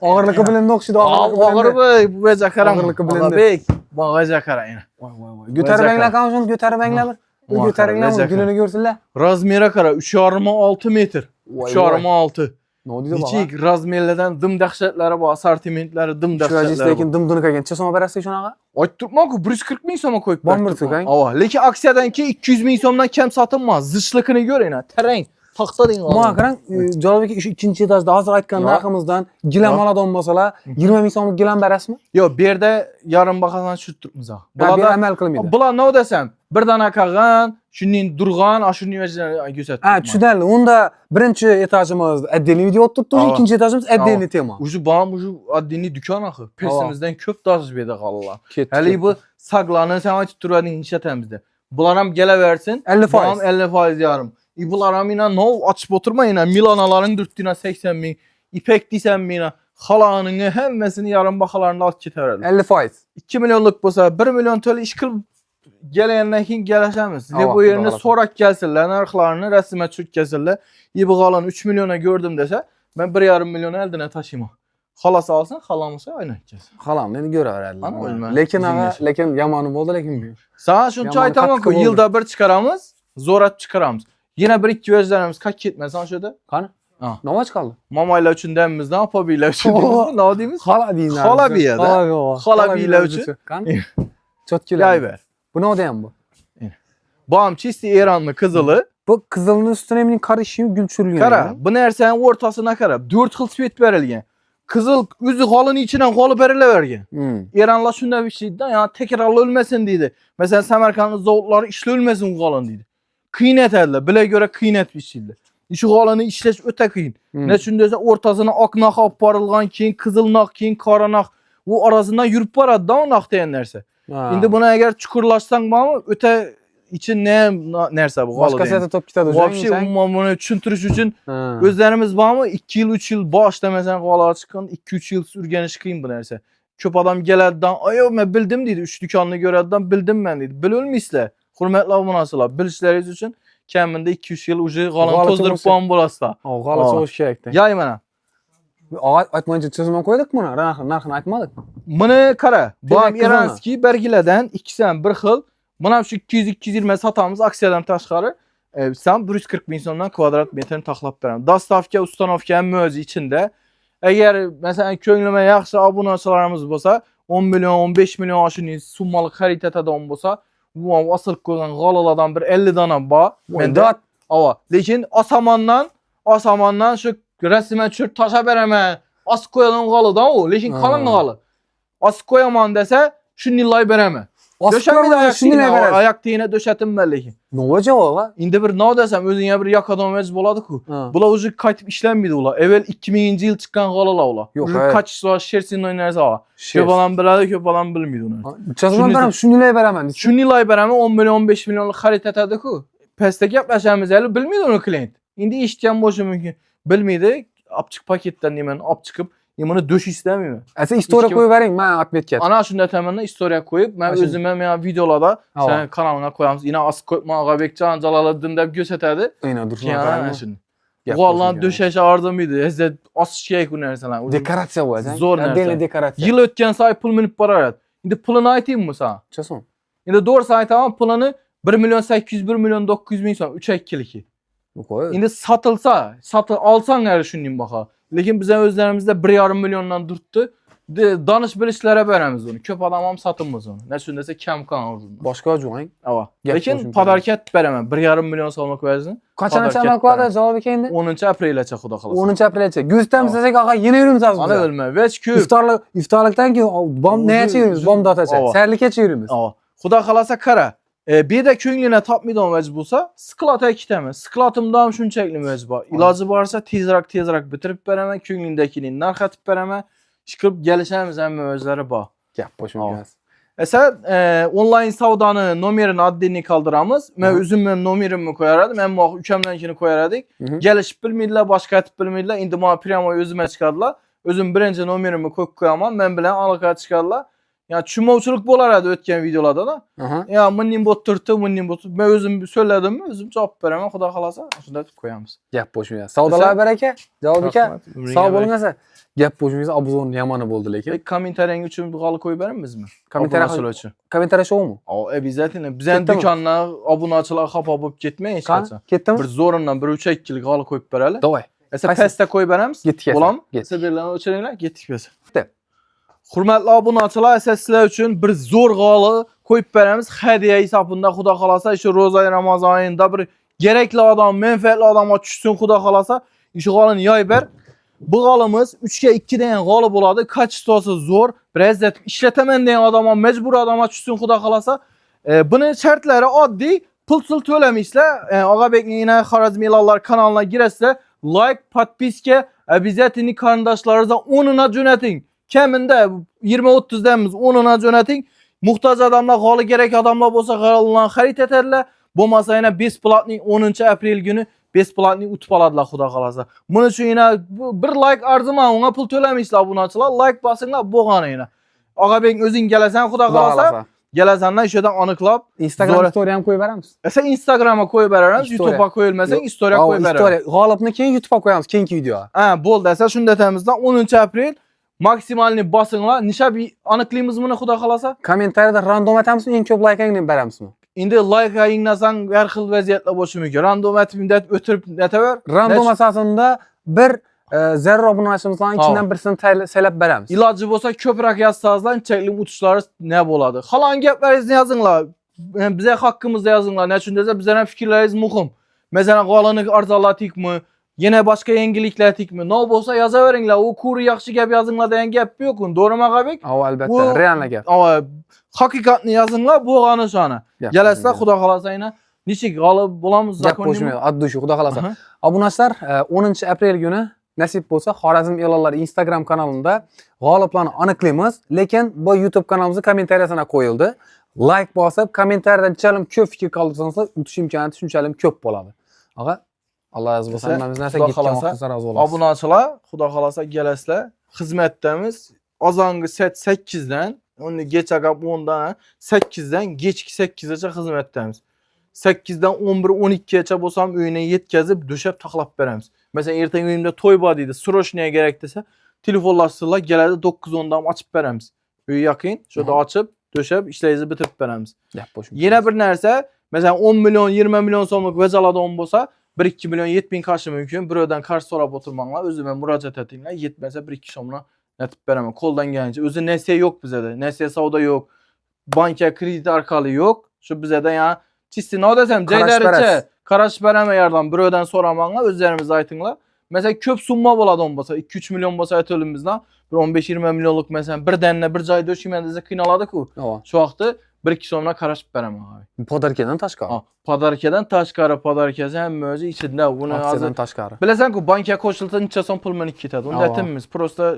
Ağırlıkı bilindi okşidu ağırlıkı Ağır bilindi. bu ecekara mı? Ağırlıkı bilindi. Valla bek. Bu ecekara yine. Vay vay vay. Göteri bengle kanşun göteri bengle bir. Muhakkak, Göteri bengle lecek. gününü görsünler. Razmere kara 3 yarıma 6 metr. Vay 3 vay. yarıma 6. Ne oldu baba? Niçik razmerlerden dım dehşetleri bu asortimentleri dım Şu dehşetleri bu. acistekin dımdını kaygen. Çesoma berası şuna aga. Aytırma ku 140 bin soma koyup Bambır bertirtma. tıkayın. Ava. Lekin aksiyadan ki 200 bin somdan kem satılmaz. Zışlıkını gör yine. Tereng. Takta deyin. Muha karan Jalabeki şu ikinci etajda hazır aytkan Ya. narxımızdan gilen Ya. mala donmasalar 20 bin somluk gilen berasmı? Yo bir yerde yarın bakasan şu tutmuza. Ha bir Bula da amel kılmaydı. bula ne desem bir dana kağan, şunun durgan, aşırı üniversiteden gösterdi. Ha çüdelli. Onda birinci etajımız eddeli video oturttu. Ava. İkinci etajımız eddeli tema. Ucu bağım ucu adini dükkan akı. Pesimizden köp dazı bede Allah. Ketdi, Hele bu saklanı sen açıp duradın işletemizde. Bularam gele versin. 50%. Bağım 50% yarım. Bularam yine no açıp oturma yine Milanaların dürttüğüne 80 bin. İpek disen mina. Halanını hemmesini yarım bakalarında alt keterler. 50%. 2 milyonluk bolsa 1 milyon TL iş kıl geleyenler kim geleşemiz. Ava, Bu yerine doğru. sorak gelsinler, narxlarını resime çük gelsinler. Bu kalan 3 milyona gördüm dese ben 1,5 milyonu eldine taşıyma. Halası alsın, halamısı aynı edeceğiz. Halam beni görür herhalde. Ana ölme. Lekin aga, Üzülmesin. lekin yamanı oldu lekin büyük. Sana şunu Yaman çay tamam katkı ki oldu. yılda bir çıkaramız, zorat çıkaramız. Yine bir iki gözlerimiz kaç gitmez sana şöyle. Kan? Ha. Ne maç kaldı? Mamayla üçün demimiz ne yapabilir üçün demimiz ne diyemiz? Hala bir Hala bir ya da. Hala bir ilacı. Kan? Çok Yay güzel. ver. Bu ne odayan bu? Bağım çisti İranlı kızılı. Bu kızılın üstüne eminim karışıyor gül çürülüyor. Kara. Bu nersenin ortasına kara. 4 xil svet verilgen. Kızıl üzü halın içine halı berile vergen. İranla şunda bir şeydi ya tekrarlı ölmesin dedi. Mesela Semerkantlı zavutları işle ölmesin bu halın dedi. Kıynet ediler. Bile göre kıynet bir şeydi. Şu halını işleş öte kıyın. Ne için dese ortasına aknak aparılgan keyin kızılnak keyin karanak. O arasından yürüp baradı da o nak diyen nerse. Şimdi buna eğer çukurlaşsan ama öte için ne nerse bu halı Başka değil. sete top kitap Vapşi bunu çüntürüş için gözlerimiz var mı? 2 yıl 3 yıl başta mesela kovalar çıkan 2-3 yıl sürgeniş kıyım bu nerse. Köp adam geleden ayo ben bildim dedi. 3 dükkanını göreden bildim ben dedi. Bililmişler. Hürmetli abunasılar. Bilişleriz için kendinde 2-3 yıl ucu kalan tozdurup puan bulasla. O gala soğuş gerekti. Yay bana. Aytmayınca çözüme koyduk mu? Narxını aytmadık. Bunu kara. Bağım kızana. Eranski bergileden 2 sen 1 xil. Buna şu 200-220 satamız aksiyadan taşkarı. Sen 140 bin so'mdan kvadrat metrini taxlab beraman. Dastavka, ustanovka ham o'zi ichida. Agar masalan ko'nglima yaxshi obunachilarimiz bo'lsa, 10 milyon, 15 milyon aşını summalı xarid etadigan bo'lsa, bu asıl qo'ygan g'alalardan bir 50 dona bor. Menda. Ava. Lekin asamandan shu rasmga tushirib tashlab beraman. As qo'ygan g'aladan u, lekin qalin g'ala. As qo'yaman desa, shuni loy beraman. Döşemede ayak tiyine döşetim ben lekin. Ne olacak o? İndi bir ne desem özüne bir yakadan veciz boladı ku. Bula ucu kayıp işlenmedi ula. Evvel 2000 yıl çıkan galala ula. Yok kaç soğa şersinin oynarsa ula. Köp alan biladi, köp alan bilmedi onu. Çazıman benim şunu lay veremem. Şunu lay veremem 10 milyon 15 milyonluk xarit etadı ku. Pestek yaplaşamız eli bilmedi onu klient. İndi işleyen boşu mümkün. Bilmedi. Apçık paketten hemen apçıkıp bunu döş istemiyor. Esa istoriya koyup vereyim ben atmet ket. Ana şunda temenni istoriya koyup ben özüme men videolarda sen kanalına koyamız. Yine as koyma Ağabekcan Calalıddin dep gösterdi. Aynen dursun. Yani şimdi. Bu Allah'ın döşeşi ardımıydı. Ezde as şey kunersen. Dekorasiya bu azan. Zor nerse. Deli dekorasiya. Yıl ötken say pul minip barar. Şimdi pulunu aytayım mı sana? Çason. Şimdi doğru say tamam pulunu 1 milyon 800 1 milyon 900 bin son 3 ekiliki. Şimdi satılsa, alsan her şunun baka. Lekin bize özlerimizde 1,5 milyondan durttu. Danış bilişlere veremiz onu. Köp adamam satımız onu. Ne sündese kem kan ordudan. Başka join. Ava. Lekin padarket veremem. 1,5 milyon salmak verirsin. Kaçana çamak var cevabı kendi? 10. aprel'e çak xuda kalasa. 10. aprel'e çak. Göztem sizek ağa yine yürümüz az. Ana ölme. Veç köp. İftarlıktan ki bom neye çevirimiz? Bom data çak. Serlike çevirimiz. Ava. Xuda kalasa kara. Bir de köngüne tapmıdan vecib olsa sıkılata ikiteme. Sıkılatımdan şunu çeklim vecib var. İlacı varsa tezrak bitirip vereme. Köngündekini narxatip vereme. Çıkıp gelişemiz hem özleri bağ. Gap boşum biraz. Sen online savdanı numaranın adını kaldıramız. Ben üzüm numaramı koyardım. Ben bu ülkemdenkini koyardık. Gelişip bilmediler, başka etip bilmediler. İndi bana priyamayı özüme çıkardılar. Özüm birinci numaramı koyamam. Ben bilen alakaya çıkardılar. Ya çumovçuluk bolardı ötken videolarda da. Ya mınnim bot tırtı, mınnim bot. Ben özüm söyledim mi? Özüm cevap veremem. Xuda kalasa şunda koyamız. Gap boşum ya. Savdalar bereke. Cevabı ke. Sağ olun asa. Gap boşumuz abuzon yamanı boldu lekin. Komentariyen üçün bir galı koyup veremiz mi? Komentariya show mu? Biz zaten bizden dükkanlar abunaçılar kapapıp gitmeyin hiç kaça. Kettin mi? Bir zorundan bir 3 kilik galı koyup verelim. Davay. Esa peste koyup veremiz. Gittik. Olam. Esa birilerine ölçerenler gittik biz. Hurmatli abunaçılar esa sizler üçün bir zor galı koyup veremiz. Hediye hesabında xuda kalasa işte Rozay Ramazan ayında bir gerekli adam, menfaatli adama düşsün xuda kalasa işi galını yay ber. Bu galımız 3'e 2 deyen galı buladı. Kaç istiyorsa zor. Biraz da işletemen deyen adama, mecbur adama düşsün xuda kalasa. Bunun şartları addi. Pul tölemişler. Ağabek'in yine Harazmiyalılar kanalına giresler. Like, patpiske, bizatini kardeşlerinize 10'una yönetin. Keminde 20-30 demiz 10'una yönetin. Muhtaç adamlar, galı gerek adamlar olsa kanalından xarit ederler. Bu masayına 5 platnik 10. aprel günü 5 platnik utpaladılar xuda kalasa. Bunun için yine bir like arzıma ona pul tölemişler abunaçılar. Like basınlar boğanı yine. Ağabey'in özün gelesen xuda kalasa. Gelesenler işeden anıklap. Instagram story'am koyup veremiz. Sen Instagram'a koyup veremiz. YouTube'a koyulmasan story'a koyup veremiz. Galıpını keyin YouTube'a koyamız. Kenki video. Bol dese şunu detemizden 10. aprel maksimalini basınlar. Nişa bir anıklığımız mı xuda kalasa? Komentariyada random etemiz mi? En köp like'a veremiz mi? İndi like yayınlasan her xil vəziyyətlə boşu mümkün. Random etmində ötürüb nətəvər? Random əsasında bir zərr abunəçimizin içindən birisini sələb verəmiz. İlacı olsa köprək yazsazlar, çəklim uçuşları nə boladı? Xalan gəplərinizi yazınlar. Bizə haqqımızda yazınlar. Nə üçün desə bizə fikirləriniz muhim. Məsələn, qalanı arzalatıq mı? Yine başka yengiliklətik mi? Ne olsa yaza veringlər. O kuru yaxşı gəp yazınlar deyen gəp yok. Doğru mu Ağabek? Əlbəttə, realna gəp. Hakikatini yazınlar bu qanı sana. Gələsilər xuda qalasa yine. Nişik qalı bulamız zakonlu mu? Addı şu xuda qalasa. Abunaçlar 10. aprel günü nasip olsa Xorazm Elanlar Instagram kanalında g'oliblarni aniqlaymiz. Lekin bu YouTube kanalımızın kommentariyasına koyuldu. Like basıp kommentariyada chalim ko'p fikr qoldirsangiz o'tish imkoniyati shunchalik ko'p bo'ladi. Ağa Allah razı olsun. Biz nəsə getgan vaxtınızda razı olasınız. Abunaçılar, xuda qalasa gələsilər. Xizmətdəmiz azanqı 8-dən, onu geç aqab 10-dan, 8-dən geçki 8-əcə xizmətdəmiz. 8-dən 11-12-əcə bolsam öyünə yetkəzib döşəb taxlab verəmiz. Məsələn, ertəng öyümdə toy var idi, sroşniyə gərək desə, telefonlaşdırırlar, gələdə 9-10-dan açıb verəmiz. Öyü yaxın, şurada açıb, döşəb, işləyici bitirib verəmiz. Yenə bir nərsə, Mesela 10 milyon, 20 milyon so'mlik vezaladığım bolsa 1-2 milyon 7000 kaçı mümkün. Biröden karşı sorap oturmanla özüme müracaat etinle yetmese 1-2 so'muna netip beremem. Koldan gelince. Özü nesiye yok bize de. Nesiye savda yok. Banka kredit arkalı yok. Şu bize de ya çisti ne desem ceyleriçe karaş bereme yardan biröden soramanla özlerimiz aytınla. Mesela köp summa boladı olmasa 2-3 milyon bolsa aytölümüzden bir 15-20 milyonluk mesela bir denle bir joy döşümendizde kıynaladık ku. Şu vaqtı 1-2 so'muna karaş beremem abi. Podarkadan tashqari. Padarkadan tashqari padarkasi ham o'zi ichida buni Aksiyadan tashqari. bilasan-ku banka qo'shilsa necha so'm pul minib ketadi. Unda aytamiz. Prosta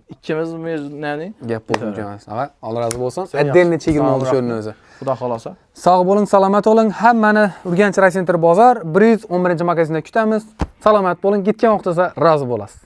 ikkimiz nani? Gap bo'ldi emas. Ha, Allah razı olsun. Addenni chegirma olish o'rni o'zi. Xudo xolasa. Sog' bo'ling, salomat bo'ling. Hammani Urganch Raycenter bozor 111-magazinda kutamiz. Salomat bo'ling. Ketgan vaqtda razı bo'lasiz.